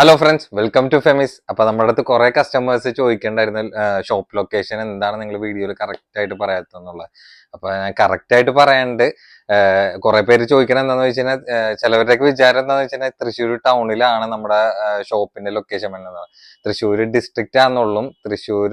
Hello friends, welcome to ഫെമിസ്. അപ്പൊ നമ്മുടെ അടുത്ത് കുറെ കസ്റ്റമേഴ്സ് ചോദിക്കേണ്ടായിരുന്നു ഷോപ്പ് ലൊക്കേഷൻ എന്താണ് നിങ്ങൾ വീഡിയോയിൽ കറക്റ്റ് ആയിട്ട് പറയാത്തെന്നുള്ളത്. അപ്പൊ ഞാൻ കറക്റ്റ് ആയിട്ട് പറയാണ്ട് കുറെ പേര് ചോദിക്കണം എന്താന്ന് വെച്ച് കഴിഞ്ഞാൽ ചിലവരുടെയൊക്കെ വിചാരം എന്താന്ന് വെച്ച് കഴിഞ്ഞാൽ തൃശ്ശൂർ ടൗണിലാണ് നമ്മുടെ ഷോപ്പിന്റെ ലൊക്കേഷൻ വരുന്നത്. തൃശ്ശൂർ ഡിസ്ട്രിക്റ്റ് ആണെന്നുള്ളും തൃശ്ശൂർ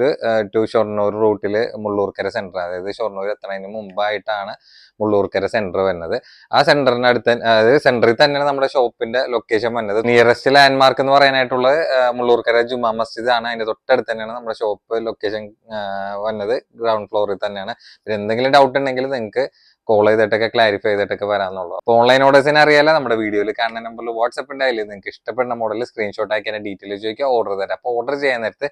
ടു ഷൊർണൂർ റൂട്ടില് മുള്ളൂർക്കര സെന്റർ, അതായത് ഷൊർണൂർ എത്തുന്നതിന് മുമ്പായിട്ടാണ് മുള്ളൂർക്കര സെന്റർ വരുന്നത്. ആ സെന്ററിന്റെ അടുത്ത്, അതായത് സെന്ററിൽ തന്നെയാണ് നമ്മുടെ ഷോപ്പിന്റെ ലൊക്കേഷൻ വരുന്നത്. നിയറസ്റ്റ് ലാൻഡ്മാർക്ക് എന്ന് പറയാനായിട്ടുള്ളത് മുള്ളൂർക്കര ജുമാ മസ്ജിദ് ആണ്. അതിന്റെ തൊട്ടടുത്ത് തന്നെയാണ് നമ്മുടെ ഷോപ്പ് ലൊക്കേഷൻ വന്നത്. ഗ്രൗണ്ട് ഫ്ലോറിൽ തന്നെയാണ്. പിന്നെ എന്തെങ്കിലും ഡൗട്ട് ഉണ്ടെങ്കിൽ നിങ്ങൾക്ക് കോൾ ചെയ്തിട്ടൊക്കെ ക്ലാരിഫൈ ചെയ്തിട്ടൊക്കെ വരാന്നുള്ളൂ. അപ്പോൾ ഓൺലൈൻ ഓർഡേഴ്സിനെ അറിയാലോ, നമ്മുടെ വീഡിയോയിൽ കാണുന്ന നമ്പറിൽ വാട്സ്ആപ്പ് ഉണ്ടായില്ലേ, നിങ്ങൾക്ക് ഇഷ്ടപ്പെടുന്ന മോഡൽ സ്ക്രീൻഷോട്ട് ആക്കി എന്നെ ഡീറ്റെയിൽ ചോദിക്കുക, ഓർഡർ തരാം. അപ്പോൾ ഓർഡർ ചെയ്യാൻ നേരത്ത്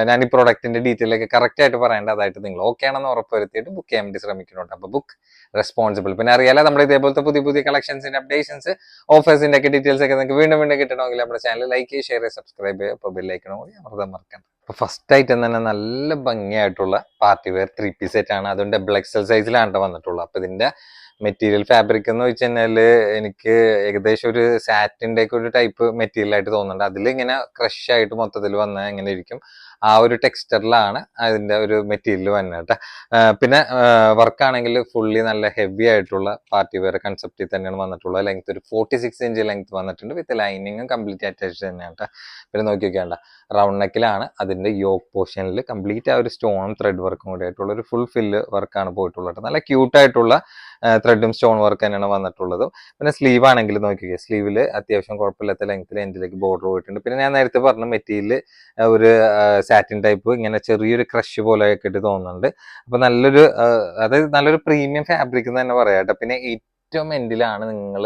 ഞാൻ ഈ പ്രൊഡക്റ്റിന്റെ ഡീറ്റെയിൽ ഒക്കെ കറക്റ്റ് ആയിട്ട് പറയേണ്ടതായിട്ട് നിങ്ങൾ ഓക്കെ ആണെന്ന് ഉറപ്പ് വരുത്തിയിട്ട് ബുക്ക് ചെയ്യാൻ വേണ്ടി ശ്രമിക്കുന്നുണ്ട്. അപ്പോൾ ബുക്ക് റെസ്പോൺസിബിൾ. പിന്നെ അറിയാലോ, നമ്മുടെ ഇതേപോലത്തെ പുതിയ പുതിയ കളക്ഷൻസിന്റെ അപ്ഡേഷൻസ്, ഓഫേഴ്സിന്റെ ഒക്കെ ഡീറ്റെയിൽസ് ഒക്കെ നിങ്ങൾക്ക് വീണ്ടും വീണ്ടും കിട്ടണമെങ്കിൽ നമ്മുടെ ചാനൽ ലൈക്ക് ചെയ്യുക, ഷെയർ ചെയ്യുക, സബ്സ്ക്രൈബ് ചെയ്യുക. അപ്പോൾ ബെല്ലൈക്കണം കൂടി അമർത്താൻ മറക്കണ്ട. അപ്പൊ ഫസ്റ്റ് ഐറ്റം തന്നെ നല്ല ഭംഗിയായിട്ടുള്ള പാർട്ടി വെയർ 3 പീസ് സെറ്റ് ആണ്. അതുകൊണ്ട് ഡബിൾ എക്സൽ സൈസിലാണ് വന്നിട്ടുള്ളത്. അപ്പൊ ഇതിന്റെ മെറ്റീരിയൽ ഫാബ്രിക് എന്ന് വെച്ച് കഴിഞ്ഞാല് എനിക്ക് ഏകദേശം ഒരു സാറ്റിന്റെ ഒക്കെ ഒരു ടൈപ്പ് മെറ്റീരിയൽ ആയിട്ട് തോന്നുന്നുണ്ട്. അതിൽ ഇങ്ങനെ ക്രഷ് ആയിട്ട് മൊത്തത്തിൽ വന്നാൽ എങ്ങനെ ഇരിക്കും, ആ ഒരു ടെക്സ്ചറിലാണ് അതിന്റെ ഒരു മെറ്റീരിയൽ വന്നത് കേട്ടോ. പിന്നെ വർക്ക് ആണെങ്കിൽ ഫുള്ളി നല്ല ഹെവി ആയിട്ടുള്ള പാർട്ടി വെയർ കൺസെപ്റ്റിൽ തന്നെയാണ് വന്നിട്ടുള്ളത്. ലെങ്ത് ഒരു 46 ഇഞ്ച് ലെങ്ത് വന്നിട്ടുണ്ട്. വിത്ത് ലൈനിങ്ങും കംപ്ലീറ്റ് അറ്റാച്ച്ഡ് തന്നെയാണ് കേട്ടോ. പിന്നെ നോക്കി നോക്കിയാണ്ട റൗണ്ട് നെക്കിലാണ് അതിന്റെ യോക്ക് പോർഷനിൽ കംപ്ലീറ്റ് ആ ഒരു സ്റ്റോണും ത്രെഡ് വർക്കും കൂടി ആയിട്ടുള്ള ഒരു ഫുൾ ഫില്ല് വർക്കാണ് പോയിട്ടുള്ളത്. നല്ല ക്യൂട്ട് ആയിട്ടുള്ള ത്രെഡും സ്റ്റോൺ വർക്ക് തന്നെയാണ് വന്നിട്ടുള്ളത്. പിന്നെ സ്ലീവ് ആണെങ്കിൽ നോക്കിക്കേ, സ്ലീവില് അത്യാവശ്യം കുഴപ്പമില്ലാത്ത ലെങ്ത്തിൽ എൻഡിലേക്ക് ബോർഡർ പോയിട്ടുണ്ട്. പിന്നെ ഞാൻ നേരത്തെ പറഞ്ഞ മെറ്റീരിയൽ ഒരു സാറ്റിൻ ടൈപ്പ് ഇങ്ങനെ ചെറിയൊരു ക്രഷ് പോലെ ഒക്കെ തോന്നുന്നുണ്ട്. അപ്പൊ നല്ലൊരു അതായത് നല്ലൊരു പ്രീമിയം ഫാബ്രിക് എന്ന് തന്നെ പറയാം കേട്ടോ. പിന്നെ ഏറ്റവും എൻഡിലാണ് നിങ്ങൾ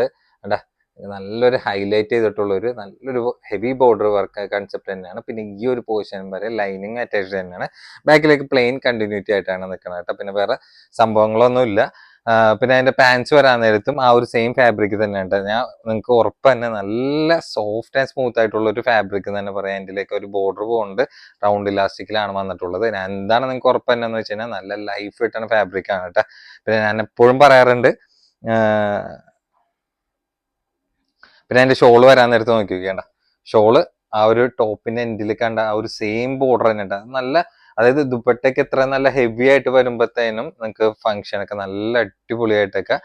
നല്ലൊരു ഹൈലൈറ്റ് ചെയ്തിട്ടുള്ള ഒരു നല്ലൊരു ഹെവി ബോർഡർ വർക്ക് കൺസെപ്റ്റ് തന്നെയാണ്. പിന്നെ ഈ ഒരു പോർഷൻ വരെ ലൈനിങ് അറ്റാച്ച്ഡ് തന്നെയാണ്. ബാക്കിലേക്ക് പ്ലെയിൻ കണ്ടിന്യൂറ്റി ആയിട്ടാണ് നിൽക്കുന്നത് കേട്ടോ. പിന്നെ വേറെ സംഭവങ്ങളൊന്നും ഇല്ല. പിന്നെ അതിന്റെ പാൻസ് വരാൻ നേരത്തും ആ ഒരു സെയിം ഫാബ്രിക് തന്നെയാണ്. ഞാൻ നിങ്ങൾക്ക് ഉറപ്പ് തന്നെ നല്ല സോഫ്റ്റ് ആൻഡ് സ്മൂത്ത് ആയിട്ടുള്ള ഒരു ഫാബ്രിക് തന്നെ പറയാം. അതിലേക്ക് ഒരു ബോർഡർ പോകുന്നുണ്ട്, റൗണ്ട് ഇലാസ്റ്റിക്കിലാണ് വന്നിട്ടുള്ളത്. ഞാൻ എന്താണ് നിങ്ങൾക്ക് ഉറപ്പ് തന്നെ എന്ന് വെച്ച് കഴിഞ്ഞാൽ നല്ല ലൈഫ് കിട്ടുന്ന ഫാബ്രിക് ആണ് കേട്ടോ. പിന്നെ ഞാൻ എപ്പോഴും പറയാറുണ്ട്, പിന്നെ അതിന്റെ ഷോള് വരാൻ നേരത്ത് നോക്കി നോക്കിയാണ്ട, ഷോള് ആ ഒരു ടോപ്പിന്റെ എൻഡിൽ കണ്ട ആ ഒരു സെയിം ബോർഡർ തന്നെ ഉണ്ട്. നല്ല, അതായത് ദുപ്പട്ടയ്ക്ക് എത്ര നല്ല ഹെവി ആയിട്ട് വരുമ്പോഴത്തേനും നിങ്ങൾക്ക് ഫംഗ്ഷനൊക്കെ നല്ല അടിപൊളിയായിട്ടൊക്കെ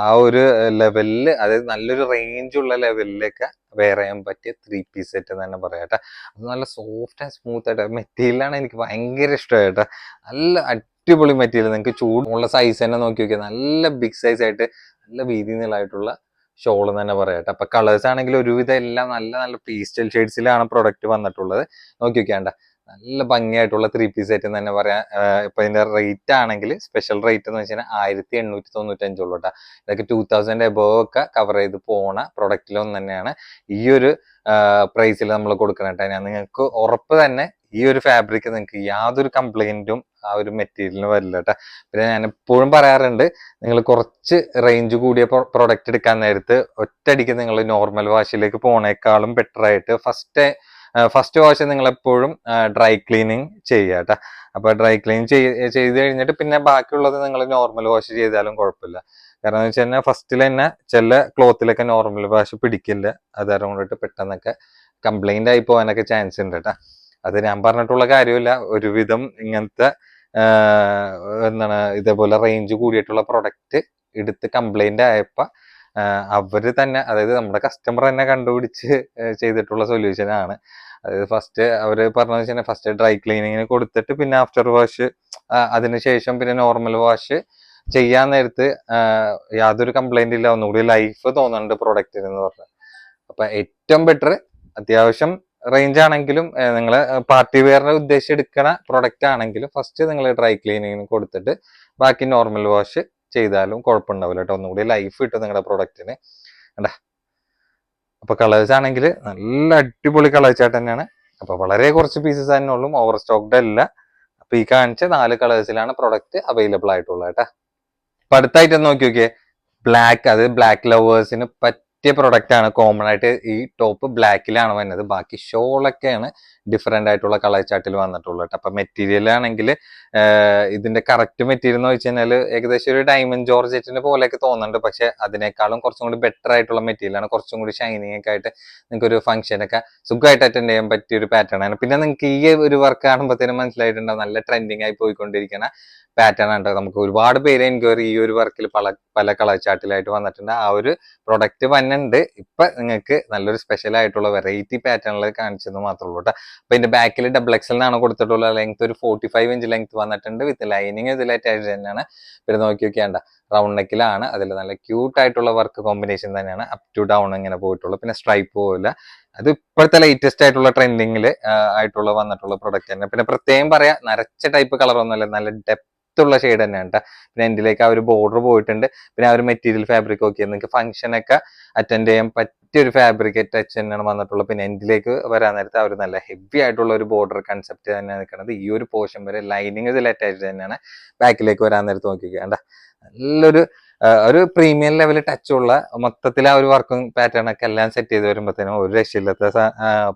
ആ ഒരു ലെവലില്, അതായത് നല്ലൊരു റേഞ്ച് ഉള്ള ലെവലിലൊക്കെ വെയർ ചെയ്യാൻ പറ്റിയ 3 പീസ് സെറ്റ് എന്ന് തന്നെ പറയാം കേട്ടോ. അത് നല്ല സോഫ്റ്റ് ആൻഡ് സ്മൂത്ത് ആയിട്ട് മെറ്റീരിയലാണ് എനിക്ക് ഭയങ്കര ഇഷ്ടമായിട്ടാ. നല്ല അടിപൊളി മെറ്റീരിയൽ. നിങ്ങൾക്ക് ചൂടുള്ള സൈസ് തന്നെ നോക്കി നോക്കിയാൽ നല്ല ബിഗ് സൈസ് ആയിട്ട് നല്ല വീതി നീളമായിട്ടുള്ള ഷോൾ എന്ന് തന്നെ പറയാം. അപ്പൊ കളേഴ്സ് ആണെങ്കിൽ ഒരുവിധം എല്ലാം നല്ല നല്ല പീസ്റ്റൽ ഷെയ്ഡ്സിലാണ് പ്രൊഡക്റ്റ് വന്നിട്ടുള്ളത്. നോക്കി നോക്കിയാണ്ട നല്ല ഭംഗിയായിട്ടുള്ള 3 പീസ് സെറ്റ് എന്ന് തന്നെ പറയാം. ഇപ്പൊ ഇതിന്റെ റേറ്റ് ആണെങ്കിൽ സ്പെഷ്യൽ റേറ്റ് എന്ന് വെച്ചാൽ 1895 ഉള്ളൂ കേട്ടോ. ഇതൊക്കെ 2000 എബോവ് ഒക്കെ കവർ ചെയ്ത് പോണ പ്രൊഡക്റ്റിലൊന്നും തന്നെയാണ് ഈ ഒരു പ്രൈസിൽ നമ്മൾ കൊടുക്കണം കേട്ടോ. ഞാൻ നിങ്ങൾക്ക് ഉറപ്പ് തന്നെ ഈ ഒരു ഫാബ്രിക് നിങ്ങൾക്ക് യാതൊരു കംപ്ലൈന്റും ആ ഒരു മെറ്റീരിയലിന് വരില്ല കേട്ടോ. പിന്നെ ഞാൻ എപ്പോഴും പറയാറുണ്ട്, നിങ്ങൾ കുറച്ച് റേഞ്ച് കൂടിയ പ്രൊഡക്റ്റ് എടുക്കാൻ നേരത്ത് ഒറ്റയടിക്ക് നിങ്ങൾ നോർമൽ വാഷിലേക്ക് പോണേക്കാളും ബെറ്റർ ആയിട്ട് ഫസ്റ്റ് വാഷ് നിങ്ങൾ എപ്പോഴും ഡ്രൈ ക്ലീനിങ് ചെയ്യുക കേട്ടോ. അപ്പൊ ഡ്രൈ ക്ലീൻ ചെയ്ത് കഴിഞ്ഞിട്ട് പിന്നെ ബാക്കിയുള്ളത് നിങ്ങൾ നോർമൽ വാഷ് ചെയ്താലും കുഴപ്പമില്ല. കാരണം എന്ന് വെച്ച് കഴിഞ്ഞാൽ ഫസ്റ്റിൽ തന്നെ ചില ക്ലോത്തിലൊക്കെ നോർമൽ വാഷ് പിടിക്കില്ല. അത് കൊണ്ടിട്ട് പെട്ടെന്നൊക്കെ കംപ്ലൈന്റ് ആയി പോകാനൊക്കെ ചാൻസ് ഉണ്ട് കേട്ടോ. അത് ഞാൻ പറഞ്ഞിട്ടുള്ള കാര്യമില്ല, ഒരുവിധം ഇങ്ങനത്തെ എന്താണ് ഇതേപോലെ റേഞ്ച് കൂടിയിട്ടുള്ള പ്രൊഡക്റ്റ് എടുത്ത് കംപ്ലൈന്റ് ആയപ്പോ അവര് തന്നെ, അതായത് നമ്മുടെ കസ്റ്റമർ തന്നെ കണ്ടുപിടിച്ച് ചെയ്തിട്ടുള്ള സൊല്യൂഷൻ ആണ്. അതായത് ഫസ്റ്റ് അവര് പറഞ്ഞതെന്ന് വെച്ചാൽ ഫസ്റ്റ് ഡ്രൈ ക്ലീനിങ്ങിന് കൊടുത്തിട്ട് പിന്നെ ആഫ്റ്റർ വാഷ്, അതിനുശേഷം പിന്നെ നോർമൽ വാഷ് ചെയ്യാൻ നേരത്ത് യാതൊരു കംപ്ലൈന്റ് ഇല്ല, ഒന്നുകൂടി ലൈഫ് തോന്നുന്നുണ്ട് പ്രൊഡക്റ്റിന് എന്ന് പറഞ്ഞത്. അപ്പൊ ഏറ്റവും ബെറ്റർ, അത്യാവശ്യം റേഞ്ച് ആണെങ്കിലും നിങ്ങൾ പാർട്ടി വെയറിനെ ഉദ്ദേശിച്ച് എടുക്കണ പ്രൊഡക്റ്റ് ആണെങ്കിലും ഫസ്റ്റ് നിങ്ങൾ ഡ്രൈ ക്ലീനിങ്ങിന് കൊടുത്തിട്ട് ബാക്കി നോർമൽ വാഷ് ചെയ്താലും കുഴപ്പമുണ്ടാവില്ല കേട്ടോ. ഒന്നുകൂടി ലൈഫ് കിട്ടും നിങ്ങളുടെ പ്രൊഡക്റ്റിന് കണ്ടാ. അപ്പൊ കളേഴ്സ് ആണെങ്കിൽ നല്ല അടിപൊളി കളേഴ്സ് ആയിട്ട് തന്നെയാണ്. അപ്പൊ വളരെ കുറച്ച് പീസസ് തന്നെ ഉള്ളൂ, ഓവർ സ്റ്റോക്ക്ഡ് അല്ല. അപ്പൊ ഈ കാണിച്ച 4 കളേഴ്സിലാണ് പ്രൊഡക്റ്റ് അവൈലബിൾ ആയിട്ടുള്ളത് കേട്ടോ. അപ്പൊ അടുത്തായിട്ട് നോക്കി നോക്കിയേ, ബ്ലാക്ക്, അത് ബ്ലാക്ക് ലവേഴ്സിന് പറ്റിയ പ്രൊഡക്റ്റ് ആണ്. കോമൺ ആയിട്ട് ഈ ടോപ്പ് ബ്ലാക്കിലാണ് വരുന്നത്, ബാക്കി ഷോളൊക്കെയാണ് ഡിഫറെന്റ് ആയിട്ടുള്ള കളർ ചാർട്ടിൽ വന്നിട്ടുള്ളത്. അപ്പൊ മെറ്റീരിയൽ ആണെങ്കിൽ ഇതിന്റെ കറക്റ്റ് മെറ്റീരിയൽ എന്ന് വെച്ച് കഴിഞ്ഞാൽ ഏകദേശം ഒരു ഡയമണ്ട് ജോർജറ്റിന്റെ പോലെയൊക്കെ തോന്നുന്നുണ്ട്. പക്ഷെ അതിനേക്കാളും കുറച്ചും കൂടി ബെറ്റർ ആയിട്ടുള്ള മെറ്റീരിയൽ ആണ്. കുറച്ചും കൂടി ഷൈനിങ് ഒക്കെ ആയിട്ട് നിങ്ങൾക്ക് ഒരു ഫംഗ്ഷനൊക്കെ സുഖമായിട്ട് അറ്റൻഡ് ചെയ്യാൻ പറ്റിയ ഒരു പാറ്റേൺ ആണ്. പിന്നെ നിങ്ങൾക്ക് ഈ ഒരു വർക്ക് കാണുമ്പോഴത്തേനും മനസ്സിലായിട്ടുണ്ടാവും നല്ല ട്രെൻഡിങ് ആയി പോയിക്കൊണ്ടിരിക്കുന്ന പാറ്റേൺ ആണ്. നമുക്ക് ഒരുപാട് പേര് എൻക്വയറി ഈ ഒരു വർക്കിൽ പല കളർ ചാർട്ടിലായിട്ട് വന്നിട്ടുണ്ട്. ആ ഒരു പ്രൊഡക്റ്റ് വന്നിട്ടുണ്ട്. ഇപ്പൊ നിങ്ങൾക്ക് നല്ലൊരു സ്പെഷ്യൽ ആയിട്ടുള്ള വെറൈറ്റി പാറ്റേണിൽ കാണിച്ചെന്ന് മാത്രമേ ഉള്ളൂ കേട്ടോ. അപ്പൊ ഇതിന്റെ ബാക്കിൽ ഡബിൾ എക്സൽ ആണ് കൊടുത്തിട്ടുള്ള ലെങ്ത് ഒരു 45 ഇഞ്ച് ലെങ്ത് വന്നിട്ടുണ്ട്. വിത്ത് ലൈനിങ് ഇതിൽ അറ്റാച്ച് തന്നെയാണ്. പിന്നെ നോക്കി നോക്കിയാണ്ട റൗണ്ട് നെക്കിലാണ്. അതിൽ നല്ല ക്യൂട്ട് ആയിട്ടുള്ള വർക്ക് കോമ്പിനേഷൻ തന്നെയാണ്. അപ് ടു ഡൗൺ ഇങ്ങനെ പോയിട്ടുള്ളൂ. പിന്നെ സ്ട്രൈപ്പ് പോവില്ല. അത് ഇപ്പോഴത്തെ ലേറ്റസ്റ്റ് ആയിട്ടുള്ള ട്രെൻഡിങ്ങിൽ ആയിട്ടുള്ള വന്നിട്ടുള്ള പ്രൊഡക്റ്റ് തന്നെ. പിന്നെ പ്രത്യേകം പറയാ നരച്ച ടൈപ്പ് കളർ ഒന്നുമല്ല, നല്ല ഡെപ്ത് ഉള്ള ഷെയ്ഡ് തന്നെയാണ് കേട്ടോ. പിന്നെ എന്തിലേക്ക് ആ ഒരു ബോർഡർ പോയിട്ടുണ്ട്. പിന്നെ ആ ഒരു മെറ്റീരിയൽ ഫാബ്രിക് നോക്കിയാൽ നിങ്ങൾക്ക് ഫംഗ്ഷനൊക്കെ അറ്റൻഡ് ചെയ്യാൻ പറ്റിയ ഒരു ഫാബ്രിക് ടച്ച് തന്നെയാണ് വന്നിട്ടുള്ളത്. പിന്നെ എന്തിലേക്ക് വരാൻ നേരത്തെ ആ ഒരു നല്ല ഹെവി ആയിട്ടുള്ള ഒരു ബോർഡർ കൺസെപ്റ്റ് തന്നെയാണ് നിൽക്കുന്നത്. ഈ ഒരു പോർഷൻ വരെ ലൈനിങ് ഇതിൽ അറ്റാച്ച് തന്നെയാണ്. ബാക്കിലേക്ക് വരാൻ നേരത്ത് നോക്കിക്കേണ്ട നല്ലൊരു ഒരു പ്രീമിയം ലെവൽ ടച്ച് ഉള്ള മൊത്തത്തിൽ ആ ഒരു വർക്കും പാറ്റേൺ ഒക്കെ എല്ലാം സെറ്റ് ചെയ്ത് വരുമ്പോഴത്തേനും ഒരു രക്ഷയില്ലാത്ത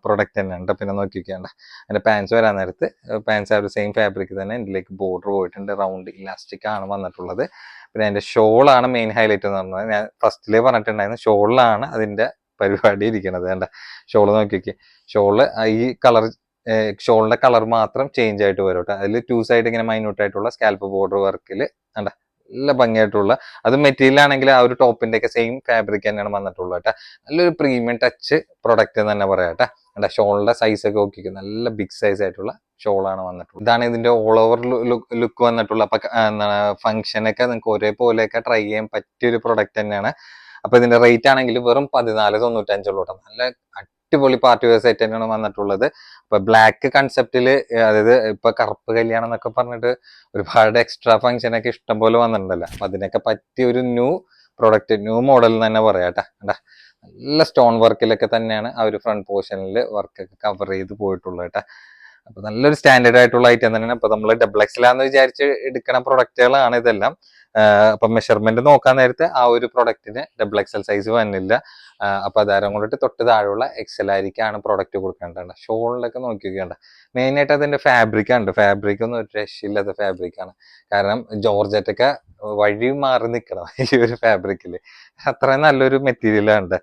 പ്രൊഡക്റ്റ് തന്നെയാണ്. പിന്നെ നോക്കിക്കേണ്ട അതിന്റെ പാൻസ് വരാൻ നേരത്ത് പാൻസ് ആ ഒരു സെയിം ഫാബ്രിക് തന്നെ ഇതിലേക്ക് ബോർഡർ പോയിട്ടുണ്ട്. റൗണ്ട് ഇലാസ്റ്റിക് ആണ് വന്നിട്ടുള്ളത്. പിന്നെ അതിന്റെ ഷോളാണ് മെയിൻ ഹൈലൈറ്റ് എന്ന് പറഞ്ഞത്. ഞാൻ ഫസ്റ്റിലേ പറഞ്ഞിട്ടുണ്ടായിരുന്നു ഷോളിലാണ് അതിന്റെ പരിപാടി ഇരിക്കുന്നത്. വേണ്ട ഷോള് നോക്കിക്കേ. ഷോള് ഈ കളർ ഷോളിന്റെ കളർ മാത്രം ചേഞ്ച് ആയിട്ട് വരും കേട്ടോ. അതിൽ 2 സൈഡ് ഇങ്ങനെ മൈന്യൂട്ട് ആയിട്ടുള്ള സ്കാൽപ്പ് ബോർഡർ വർക്കിൽ കണ്ട നല്ല ഭംഗിയായിട്ടുള്ള അത് മെറ്റീരിയൽ ആണെങ്കിൽ ആ ഒരു ടോപ്പിന്റെ ഒക്കെ സെയിം ഫാബ്രിക് തന്നെയാണ് വന്നിട്ടുള്ളത് കേട്ടോ. നല്ലൊരു പ്രീമിയം ടച്ച് പ്രൊഡക്റ്റ് എന്ന് തന്നെ പറയാം കേട്ടോ. അല്ല ഷോളിന്റെ സൈസ് ഒക്കെ നോക്കിക്കും. നല്ല ബിഗ് സൈസ് ആയിട്ടുള്ള ഷോളാണ് വന്നിട്ടുള്ളത്. ഇതാണ് ഇതിന്റെ ഓൾ ഓവർ ലുക്ക് വന്നിട്ടുള്ളത്. അപ്പൊ ഫംഗ്ഷനൊക്കെ നിങ്ങൾക്ക് ഒരേപോലെയൊക്കെ ട്രൈ ചെയ്യാൻ പറ്റിയ ഒരു പ്രൊഡക്റ്റ് തന്നെയാണ്. അപ്പൊ ഇതിന്റെ റേറ്റ് ആണെങ്കിൽ വെറും 14.95 കേട്ടോ. നല്ല അടിപൊളി പാർട്ടി വെയർ സെറ്റ് തന്നെയാണ് വന്നിട്ടുള്ളത്. അപ്പൊ ബ്ലാക്ക് കൺസെപ്റ്റില് അതായത് ഇപ്പൊ കറുപ്പ് കല്യാണം എന്നൊക്കെ പറഞ്ഞിട്ട് ഒരുപാട് എക്സ്ട്രാ ഫംഗ്ഷൻ ഒക്കെ ഇഷ്ടം പോലെ വന്നിട്ടുണ്ടല്ലോ. അപ്പൊ അതിനൊക്കെ പറ്റിയ ഒരു ന്യൂ പ്രൊഡക്റ്റ്, ന്യൂ മോഡൽ തന്നെ പറയാട്ടാ. നല്ല സ്റ്റോൺ വർക്കിലൊക്കെ തന്നെയാണ് ആ ഒരു ഫ്രണ്ട് പോർഷനിൽ വർക്കൊക്കെ കവർ ചെയ്ത് പോയിട്ടുള്ളത് കേട്ടോ. അപ്പൊ നല്ലൊരു സ്റ്റാൻഡേർഡ് ആയിട്ടുള്ള ഐറ്റം തന്നെയാണ്. ഇപ്പൊ നമ്മൾ ഡബിൾ എക്സലാന്ന് വിചാരിച്ച് എടുക്കുന്ന പ്രൊഡക്റ്റുകളാണ് ഇതെല്ലാം. അപ്പൊ മെഷർമെന്റ് നോക്കാൻ നേരത്തെ ആ ഒരു പ്രൊഡക്റ്റിന് ഡബിൾ എക്സൽ സൈസ് വന്നില്ല. അപ്പൊ അതാരം കൊണ്ടിട്ട് തൊട്ട് താഴെയുള്ള എക്സൽ ആയിരിക്കാണ് പ്രൊഡക്റ്റ് കൊടുക്കേണ്ടത്. ഷോളിലൊക്കെ നോക്കി നോക്കേണ്ട. മെയിൻ ആയിട്ട് അതിന്റെ ഫാബ്രിക് ആണ്. ഫാബ്രിക് ഒന്നും ഒരു രക്ഷയില്ലാത്ത ഫാബ്രിക് ആണ്. കാരണം ജോർജറ്റൊക്കെ വഴി മാറി നിൽക്കണം ഈ ഒരു ഫാബ്രിക്കില്. അത്രയും നല്ലൊരു മെറ്റീരിയൽ ഉണ്ട്.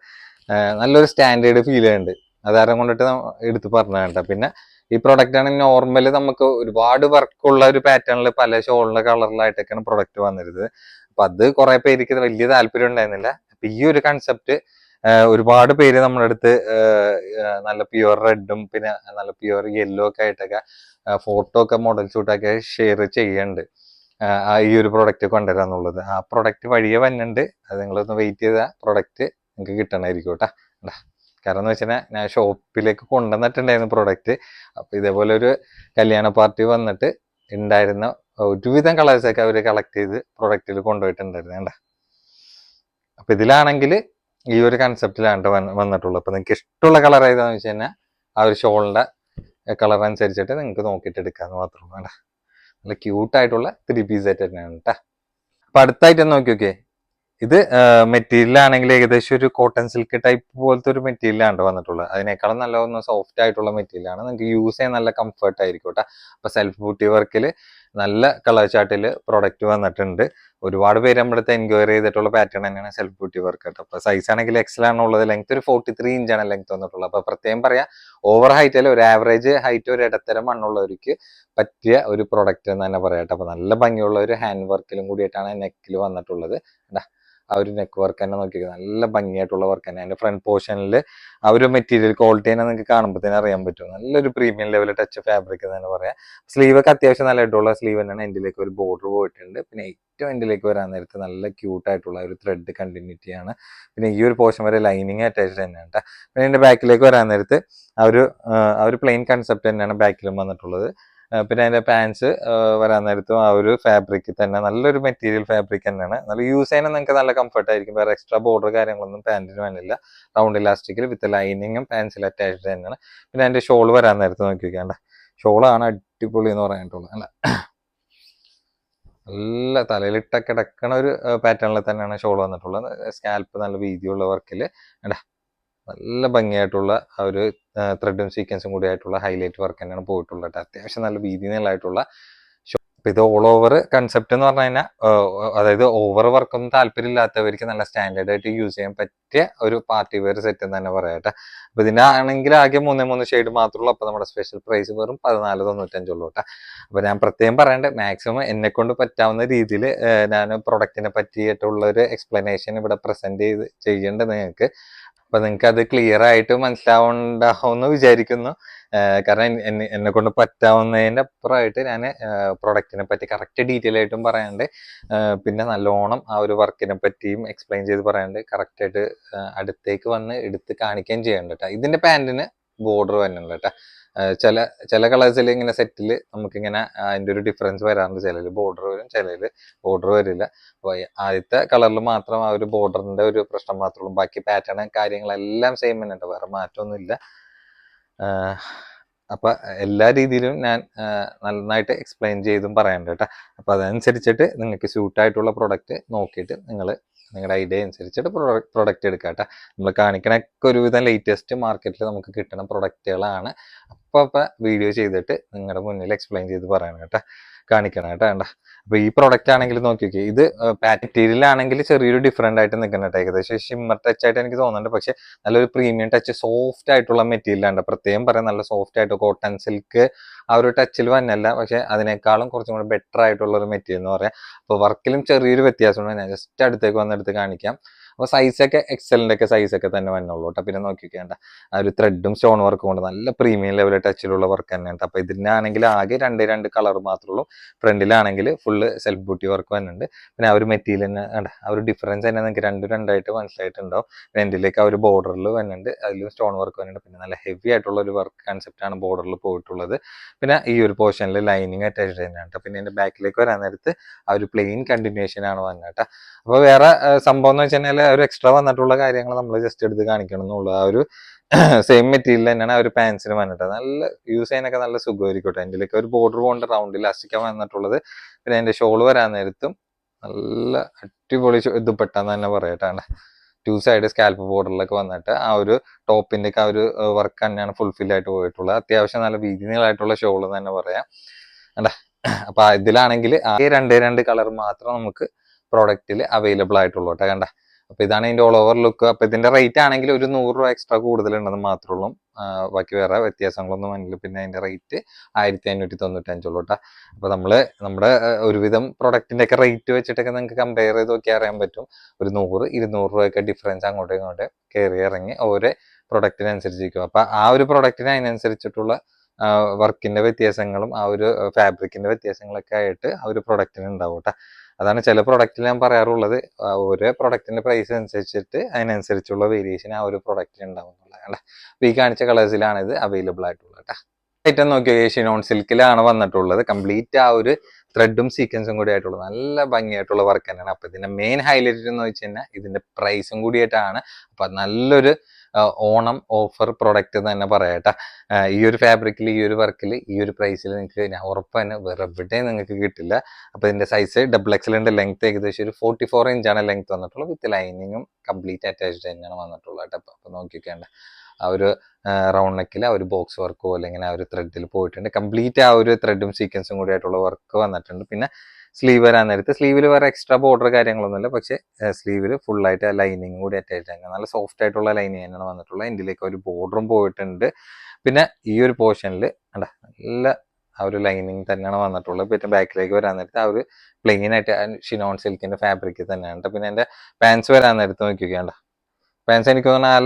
നല്ലൊരു സ്റ്റാൻഡേർഡ് ഫീൽ ചെയ്യുന്നുണ്ട്. അതാരം കൊണ്ടിട്ട് എടുത്ത് പറഞ്ഞ. പിന്നെ ഈ പ്രൊഡക്റ്റ് ആണ് നോർമല് നമുക്ക് ഒരുപാട് വർക്കുള്ള ഒരു പാറ്റേണിൽ പല ഷോളിന്റെ കളറിലായിട്ടൊക്കെയാണ് പ്രൊഡക്റ്റ് വന്നിരുന്നത്. അപ്പൊ അത് കുറെ പേർക്ക് വലിയ താല്പര്യം ഉണ്ടായിരുന്നില്ല. അപ്പൊ ഈ ഒരു കൺസെപ്റ്റ് ഒരുപാട് പേര് നമ്മുടെ അടുത്ത് നല്ല പ്യുവർ റെഡും പിന്നെ നല്ല പ്യുവർ യെല്ലോ ഒക്കെ ആയിട്ടൊക്കെ ഫോട്ടോ ഒക്കെ മോഡൽ ഷൂട്ടൊക്കെ ഷെയർ ചെയ്യുന്നുണ്ട്. ഈ ഒരു പ്രൊഡക്റ്റ് കൊണ്ടുവരാന്നുള്ളത് ആ പ്രൊഡക്റ്റ് വഴിയെ വന്നിട്ടുണ്ട്. അത് നിങ്ങളൊന്ന് വെയിറ്റ് ചെയ്ത പ്രൊഡക്റ്റ് നിങ്ങൾക്ക് കിട്ടണമായിരിക്കും കേട്ടാ. കാരണം എന്ന് വെച്ചാൽ ഞാൻ ഷോപ്പിലേക്ക് കൊണ്ടുവന്നിട്ടുണ്ടായിരുന്നു പ്രൊഡക്റ്റ്. അപ്പൊ ഇതേപോലെ ഒരു കല്യാണ പാർട്ടി വന്നിട്ട് ഉണ്ടായിരുന്ന ഒരുവിധം കളേഴ്സൊക്കെ അവർ കളക്ട് ചെയ്ത് പ്രൊഡക്റ്റിൽ കൊണ്ടുപോയിട്ടുണ്ടായിരുന്നു. വേണ്ട അപ്പൊ ഇതിലാണെങ്കിൽ ഈ ഒരു കൺസെപ്റ്റിലാണ് വന്നിട്ടുള്ളത്. അപ്പൊ നിങ്ങൾക്ക് ഇഷ്ടമുള്ള കളർ ഏതാന്ന് വെച്ച് കഴിഞ്ഞാൽ ആ ഒരു ഷോളിന്റെ കളർ അനുസരിച്ചിട്ട് നിങ്ങൾക്ക് നോക്കിയിട്ട് എടുക്കാന്ന് മാത്രമേ വേണ്ട. നല്ല ക്യൂട്ടായിട്ടുള്ള 3 പീസ് സെറ്റ് തന്നെയാണ് കേട്ടാ. അപ്പൊ അടുത്തായിട്ട് നോക്കി നോക്കിയേ. ഇത് മെറ്റീരിയൽ ആണെങ്കിൽ ഏകദേശം ഒരു കോട്ടൺ സിൽക്ക് ടൈപ്പ് പോലത്തെ ഒരു മെറ്റീരിയലാണ് വന്നിട്ടുള്ളത്. അതിനേക്കാളും നല്ല ഒന്ന് സോഫ്റ്റ് ആയിട്ടുള്ള മെറ്റീരിയൽ ആണ്. നിങ്ങൾക്ക് യൂസ് ചെയ്യാൻ നല്ല കംഫർട്ട് ആയിരിക്കും കേട്ടോ. അപ്പൊ സെൽഫ് ബൂട്ടി വർക്കിൽ നല്ല കളർ ചാർട്ടിൽ പ്രൊഡക്റ്റ് വന്നിട്ടുണ്ട്. ഒരുപാട് പേര് നമ്മുടെ അടുത്ത് എൻക്വയറി ചെയ്തിട്ടുള്ള പാറ്റേൺ തന്നെയാണ് സെൽഫ് ബൂട്ടി വർക്ക് കേട്ടോ. അപ്പൊ സൈസ് ആണെങ്കിൽ എക്സൽ ആണുള്ളത്. ലെങ്ത് ഒരു 43 ഇഞ്ചാണ് ലെങ്ത് വന്നിട്ടുള്ളത്. അപ്പൊ പ്രത്യേകം പറയാം, ഓവർ ഹൈറ്റ് അല്ല, ഒരു ആവറേജ് ഹൈറ്റ് ഒരു ഇടത്തരം മണ്ണുള്ളവർക്ക് പറ്റിയ ഒരു പ്രൊഡക്റ്റ് എന്ന് തന്നെ പറയാം. അപ്പൊ നല്ല ഭംഗിയുള്ള ഒരു ഹാൻഡ് വർക്കിലും കൂടിയിട്ടാണ് നെക്കിൽ വന്നിട്ടുള്ളത്. ആ ഒരു നെക്ക് വർക്ക് തന്നെ നോക്കിയത് നല്ല ഭംഗിയായിട്ടുള്ള വർക്ക് തന്നെ. അതിന്റെ ഫ്രണ്ട് പോർഷനിൽ ആ ഒരു മെറ്റീരിയൽ ക്വാളിറ്റി തന്നെ നിങ്ങൾക്ക് കാണുമ്പോൾ തന്നെ അറിയാൻ പറ്റും. നല്ലൊരു പ്രീമിയം ലെവൽ ടച്ച് ഫാബ്രിക് എന്ന് തന്നെ പറയാം. സ്ലീവ് ഒക്കെ അത്യാവശ്യം നല്ല ഇട്ടുള്ള സ്ലീവ് തന്നെയാണ്. എൻഡിലേക്ക് ഒരു ബോർഡർ പോയിട്ടുണ്ട്. പിന്നെ ഏറ്റവും എൻഡിലേക്ക് വരാൻ നേരത്ത് നല്ല ക്യൂട്ട് ആയിട്ടുള്ള ഒരു ത്രെഡ് കണ്ടിന്യൂറ്റി ആണ്. പിന്നെ ഈ ഒരു പോർഷൻ വരെ ലൈനിങ് അറ്റാച്ച്ഡ് തന്നെയാണ് കേട്ടോ. പിന്നെ ഇതിന്റെ ബാക്കിലേക്ക് വരാൻ നേരത്ത് ആ ഒരു പ്ലെയിൻ കൺസെപ്റ്റ് തന്നെയാണ് ബാക്കിലും വന്നിട്ടുള്ളത്. പിന്നെ അതിന്റെ പാൻസ് വരാൻ നേരത്തും ആ ഒരു ഫാബ്രിക് തന്നെ നല്ലൊരു മെറ്റീരിയൽ ഫാബ്രിക് തന്നെയാണ്. നല്ല യൂസ് ചെയ്യാനും നിങ്ങൾക്ക് നല്ല കംഫർട്ട് ആയിരിക്കും. വേറെ എക്സ്ട്രാ ബോർഡർ കാര്യങ്ങളൊന്നും പാൻറ്റിന് വേണ്ടില്ല. റൗണ്ട് ഇലാസ്റ്റിക്കിൽ വിത്ത് ലൈനിങ്ങും പാൻസിൽ അറ്റാച്ച്ഡ് തന്നെയാണ്. പിന്നെ അതിന്റെ ഷോൾ വരാൻ നേരത്ത് നോക്കിക്കേണ്ട. ഷോളാണ് അടിപൊളി എന്ന് പറയാനായിട്ടുള്ളത്. അല്ല നല്ല തലയിലിട്ടൊക്കെ കിടക്കണ ഒരു പാറ്റേണിൽ തന്നെയാണ് ഷോൾ വന്നിട്ടുള്ളത്. സ്കാൽപ്പ് നല്ല വീതിയുള്ള വർക്കിൽ നല്ല ഭംഗിയായിട്ടുള്ള ആ ഒരു ത്രെഡും സീക്വൻസും കൂടി ആയിട്ടുള്ള ഹൈലൈറ്റ് വർക്ക് തന്നെയാണ് പോയിട്ടുള്ളത്. അത്യാവശ്യം നല്ല വീതി നീളമായിട്ടുള്ള. അപ്പൊ ഇത് ഓൾ ഓവർ കൺസെപ്റ്റ് എന്ന് പറഞ്ഞു കഴിഞ്ഞാൽ അതായത് ഓവർ വർക്കൊന്നും താല്പര്യമില്ലാത്തവർക്ക് നല്ല സ്റ്റാൻഡേർഡ് ആയിട്ട് യൂസ് ചെയ്യാൻ പറ്റിയ ഒരു പാർട്ടി വെയർ സെറ്റ് എന്ന് തന്നെ പറയാട്ടെ. അപ്പൊ ഇതിന്റെ ആണെങ്കിൽ ആകെ 3 ഷെയ്ഡ് മാത്രമേ. അപ്പൊ നമ്മുടെ സ്പെഷ്യൽ പ്രൈസ് വെറും 1495 കേട്ടോ. അപ്പൊ ഞാൻ പ്രത്യേകം പറയണ്ടേ, മാക്സിമം എന്നെ കൊണ്ട് പറ്റാവുന്ന രീതിയിൽ ഞാൻ പ്രൊഡക്റ്റിനെ പറ്റിയിട്ടുള്ള ഒരു എക്സ്പ്ലനേഷൻ ഇവിടെ പ്രസന്റ് ചെയ്യേണ്ടത് നിങ്ങൾക്ക്. അപ്പൊ നിങ്ങൾക്ക് അത് ക്ലിയർ ആയിട്ട് മനസ്സിലാവുണ്ടാവുമെന്ന് വിചാരിക്കുന്നു. കാരണം എന്നെ കൊണ്ട് പറ്റാവുന്നതിന്റെ അപ്പുറമായിട്ട് ഞാൻ പ്രൊഡക്റ്റിനെ പറ്റി കറക്റ്റ് ഡീറ്റെയിൽ ആയിട്ടും പറയാണ്ട്, പിന്നെ നല്ലോണം ആ ഒരു വർക്കിനെ പറ്റിയും എക്സ്പ്ലെയിൻ ചെയ്ത് പറയാണ്ട് കറക്റ്റ് ആയിട്ട് അടുത്തേക്ക് വന്ന് എടുത്ത് കാണിക്കുകയും ചെയ്യണ്ട കേട്ടോ. ഇതിന്റെ പാന്റിന് ബോർഡർ വരുന്നുണ്ട് കേട്ടോ. ചില കളേഴ്സിൽ ഇങ്ങനെ സെറ്റിൽ നമുക്കിങ്ങനെ അതിന്റെ ഒരു ഡിഫറൻസ് വരാറുണ്ട്. ചിലര് ബോർഡർ വരും, ചിലര് ബോർഡർ വരില്ല. അപ്പൊ ആദ്യത്തെ കളറിൽ മാത്രം ആ ഒരു ബോർഡറിന്റെ ഒരു പ്രശ്നം മാത്രമേ ഉള്ളൂ. ബാക്കി പാറ്റേൺ കാര്യങ്ങളെല്ലാം സെയിം തന്നെ കേട്ടോ, വേറെ മാറ്റമൊന്നുമില്ല. അപ്പൊ എല്ലാ രീതിയിലും ഞാൻ നന്നായിട്ട് എക്സ്പ്ലെയിൻ ചെയ്തും പറയണ്ട കേട്ടോ. അപ്പൊ അതനുസരിച്ചിട്ട് നിങ്ങൾക്ക് സ്യൂട്ടായിട്ടുള്ള പ്രൊഡക്റ്റ് നോക്കിയിട്ട് നിങ്ങളുടെ ഐഡിയ അനുസരിച്ചിട്ട് പ്രൊഡക്റ്റ് എടുക്കുക കേട്ടോ. നമ്മൾ കാണിക്കണൊക്കെ ഒരുവിധം ലേറ്റസ്റ്റ് മാർക്കറ്റിൽ നമുക്ക് കിട്ടുന്ന പ്രൊഡക്റ്റുകളാണ്. അപ്പൊ വീഡിയോ ചെയ്തിട്ട് നിങ്ങളുടെ മുന്നിൽ എക്സ്പ്ലെയിൻ ചെയ്ത് പറയണം കേട്ടോ, കാണിക്കണം കേട്ടോ. വേണ്ട അപ്പൊ ഈ പ്രൊഡക്റ്റ് ആണെങ്കിൽ നോക്കി നോക്കി, ഇത് മെറ്റീരിയൽ ആണെങ്കിൽ ചെറിയൊരു ഡിഫറെന്റ് ആയിട്ട് നിൽക്കുന്നുണ്ട്. ഏകദേശം ഷിമ്മർ ടച്ച് ആയിട്ട് എനിക്ക് തോന്നുന്നുണ്ട്. പക്ഷെ നല്ലൊരു പ്രീമിയം ടച്ച്, സോഫ്റ്റ് ആയിട്ടുള്ള മെറ്റീരിയൽ ആണ്. പ്രത്യേകം പറയാം, നല്ല സോഫ്റ്റ് ആയിട്ട് കോട്ടൺ സിൽക്ക് ആ ഒരു ടച്ചിൽ വന്നല്ല, പക്ഷെ അതിനേക്കാളും കുറച്ചും കൂടി ബെറ്റർ ആയിട്ടുള്ള ഒരു മെറ്റീരിയൽ എന്ന് പറയാം. അപ്പൊ വർക്കിലും ചെറിയൊരു വ്യത്യാസമുണ്ട്. ഞാൻ ജസ്റ്റ് അടുത്തേക്ക് വന്നെടുത്ത് കാണിക്കാം. അപ്പൊ സൈസൊക്കെ എക്സലിന്റെ ഒക്കെ സൈസൊക്കെ തന്നെ വന്നുള്ളൂ കേട്ടോ. പിന്നെ നോക്കിക്കേണ്ട ആ ഒരു ത്രെഡും സ്റ്റോൺ വർക്കും കൊണ്ട് നല്ല പ്രീമിയം ലെവൽ ടച്ചിലുള്ള വർക്ക് തന്നെയാണ്. അപ്പൊ ഇതിനാണെങ്കിൽ ആകെ രണ്ട് കളർ മാത്രമേ ഉള്ളൂ. ഫ്രണ്ടിലാണെങ്കിൽ ഫുള്ള് സെൽഫ് ബൂട്ടി വർക്ക് വന്നിട്ടുണ്ട്. പിന്നെ ആ ഒരു മെറ്റീരിയൽ തന്നെ ആ ഒരു ഡിഫറൻസ് തന്നെ നിങ്ങൾക്ക് രണ്ടായിട്ട് മനസ്സിലായിട്ടുണ്ടാവും. രണ്ടിലേക്ക് ആ ഒരു ബോർഡറിൽ വന്നിട്ടുണ്ട്, അതിലും സ്റ്റോൺ വർക്ക് വന്നിട്ടുണ്ട്. പിന്നെ നല്ല ഹെവി ആയിട്ടുള്ള ഒരു വർക്ക് കൺസെപ്റ്റ് ആണ് ബോർഡറിൽ പോയിട്ടുള്ളത്. പിന്നെ ഈ ഒരു പോർഷനിൽ ലൈനിങ് അറ്റാച്ച്ഡ് തന്നെയാണ്. പിന്നെ എൻ്റെ ബാക്കിലേക്ക് വരാൻ നേരത്ത് ആ ഒരു പ്ലെയിൻ കണ്ടിന്യൂഷൻ ആണ് വന്നിട്ട്. അപ്പോൾ വേറെ സംഭവം എന്ന് വെച്ച് കഴിഞ്ഞാൽ ഒരു എക്സ്ട്രാ വന്നിട്ടുള്ള കാര്യങ്ങൾ നമ്മൾ ജസ്റ്റ് എടുത്ത് കാണിക്കണം എന്നുള്ള ആ ഒരു സെയിം മെറ്റീരിയൽ തന്നെയാണ് ആ ഒരു പാൻസിന് വന്നിട്ട്. നല്ല യൂസ് ചെയ്യാനൊക്കെ നല്ല സുഖമായിരിക്കട്ടെ. അതിലേക്ക് ഒരു ബോർഡർ കൊണ്ട് റൗണ്ട് ഇലാസ്റ്റിക്കാണ് വന്നിട്ടുള്ളത്. പിന്നെ അതിന്റെ ഷോൾ വരാൻ നേരത്തും നല്ല അടിപൊളി ദുപ്പട്ടാന്ന് തന്നെ പറയട്ടാണ്. 2 സൈഡ് സ്കാൽപ്പ് ബോർഡറിലൊക്കെ വന്നിട്ട് ആ ഒരു ടോപ്പിന്റെ ഒക്കെ ആ ഒരു വർക്ക് തന്നെയാണ് ഫുൾഫിൽ ആയിട്ട് പോയിട്ടുള്ളത്. അത്യാവശ്യം നല്ല വീതി നീളമായിട്ടുള്ള ഷോൾ എന്ന് തന്നെ പറയാം. അപ്പൊ ഇതിലാണെങ്കിൽ ആകെ രണ്ട് കളർ മാത്രം നമുക്ക് പ്രോഡക്റ്റിൽ അവൈലബിൾ ആയിട്ടുള്ളൂ കേട്ടോ. കണ്ട അപ്പൊ ഇതാണ് ഇതിന്റെ ഓൾ ഓവർ ലുക്ക്. അപ്പൊ ഇതിന്റെ റേറ്റ് ആണെങ്കിൽ ഒരു 100 രൂപ എക്സ്ട്രാ കൂടുതലുണ്ടെന്ന് മാത്രമേ ഉള്ളൂ. ബാക്കി വേറെ വ്യത്യാസങ്ങളൊന്നും വന്നില്ല. പിന്നെ അതിന്റെ റേറ്റ് 1595 ഉള്ളൂ കേട്ടോ. അപ്പൊ നമ്മുടെ ഒരുവിധം പ്രൊഡക്റ്റിന്റെ ഒക്കെ റേറ്റ് വെച്ചിട്ടൊക്കെ നിങ്ങൾക്ക് കമ്പയർ ചെയ്ത് നോക്കി അറിയാൻ പറ്റും. ഒരു 100-200 രൂപയൊക്കെ ഡിഫറൻസ് അങ്ങോട്ടും ഇങ്ങോട്ടും കയറി ഇറങ്ങി ഓരോ പ്രൊഡക്റ്റിനനുസരിച്ചിരിക്കും. അപ്പൊ ആ ഒരു പ്രൊഡക്റ്റിന് അതിനനുസരിച്ചിട്ടുള്ള വർക്കിന്റെ വ്യത്യാസങ്ങളും ആ ഒരു ഫാബ്രിക്കിന്റെ വ്യത്യാസങ്ങളൊക്കെ ആയിട്ട് ആ ഒരു പ്രൊഡക്റ്റിന് ഉണ്ടാവും കേട്ടോ. അതാണ് ചില പ്രൊഡക്റ്റിൽ ഞാൻ പറയാറുള്ളത്, ഓരോ പ്രൊഡക്റ്റിന്റെ പ്രൈസ് അനുസരിച്ചിട്ട് അതിനനുസരിച്ചുള്ള വേരിയേഷൻ ആ ഒരു പ്രൊഡക്റ്റിന് ഉണ്ടാവും എന്നുള്ളതാണ്. അപ്പൊ ഈ കാണിച്ച കളേഴ്സിലാണ് ഇത് അവൈലബിൾ ആയിട്ടുള്ളത് കേട്ടോ. ഐറ്റം നോക്കിയോ, ഷിനോൺ സിൽക്കിലാണ് വന്നിട്ടുള്ളത്. കംപ്ലീറ്റ് ആ ഒരു ത്രെഡും സീക്വൻസും കൂടി ആയിട്ടുള്ള നല്ല ഭംഗിയായിട്ടുള്ള വർക്ക് തന്നെയാണ്. അപ്പൊ ഇതിന്റെ മെയിൻ ഹൈലൈറ്റ് എന്ന് വെച്ച് കഴിഞ്ഞാൽ ഇതിന്റെ പ്രൈസും കൂടിയായിട്ടാണ്. അപ്പൊ നല്ലൊരു ഓണം ഓഫർ പ്രൊഡക്റ്റ് തന്നെ പറയട്ടെ. ഈ ഒരു ഫാബ്രിക്കിൽ ഈ ഒരു വർക്കിൽ ഈ ഒരു പ്രൈസിൽ നിങ്ങൾക്ക് ഞാൻ ഉറപ്പ് തന്നെ വേറെ എവിടെയും നിങ്ങൾക്ക് കിട്ടില്ല. അപ്പൊ ഇതിന്റെ സൈസ് XXL ലെങ്ത് ഏകദേശം ഒരു 44 ഇഞ്ചാണ് ലെങ്ത് വന്നിട്ടുള്ളത്. വിത്ത് ലൈനിങ്ങും കംപ്ലീറ്റ് അറ്റാച്ച്ഡ് തന്നെയാണ് വന്നിട്ടുള്ളത് കേട്ടോ. അപ്പൊ നോക്കിക്കേണ്ട ആ ഒരു റൗണ്ട് നെക്കിൽ ആ ഒരു ബോക്സ് വർക്കോ അല്ലെങ്കിൽ ആ ഒരു ത്രെഡിൽ പോയിട്ടുണ്ട്. കംപ്ലീറ്റ് ആ ഒരു ത്രെഡും സീക്വൻസും കൂടി ആയിട്ടുള്ള വർക്ക് വന്നിട്ടുണ്ട്. പിന്നെ സ്ലീവ് വരാൻ നേരത്ത് സ്ലീവിൽ വേറെ എക്സ്ട്രാ ബോർഡർ കാര്യങ്ങളൊന്നുമില്ല. പക്ഷെ സ്ലീവിൽ ഫുൾ ആയിട്ട് ലൈനിങ് കൂടി അറ്റാച്ച് ആണ്. നല്ല സോഫ്റ്റ് ആയിട്ടുള്ള ലൈനിങ് തന്നെയാണ് വന്നിട്ടുള്ളത്. ഇതിലേക്ക് ഒരു ബോർഡറും പോയിട്ടുണ്ട്. പിന്നെ ഈ ഒരു പോർഷനിൽ നല്ല ആ ഒരു ലൈനിങ് തന്നെയാണ് വന്നിട്ടുള്ളത്. പിന്നെ ബാക്കിലേക്ക് വരാൻ നേരത്ത് ആ ഒരു പ്ലെയിൻ ആയിട്ട് ഷിനോൺ സിൽക്കിന്റെ ഫാബ്രിക് തന്നെയാണ്. പിന്നെ എന്റെ പാൻസ് വരാൻ നേരത്ത് നോക്കിക്കേണ്ട പാൻസ് എനിക്ക് തോന്നുന്നു ആ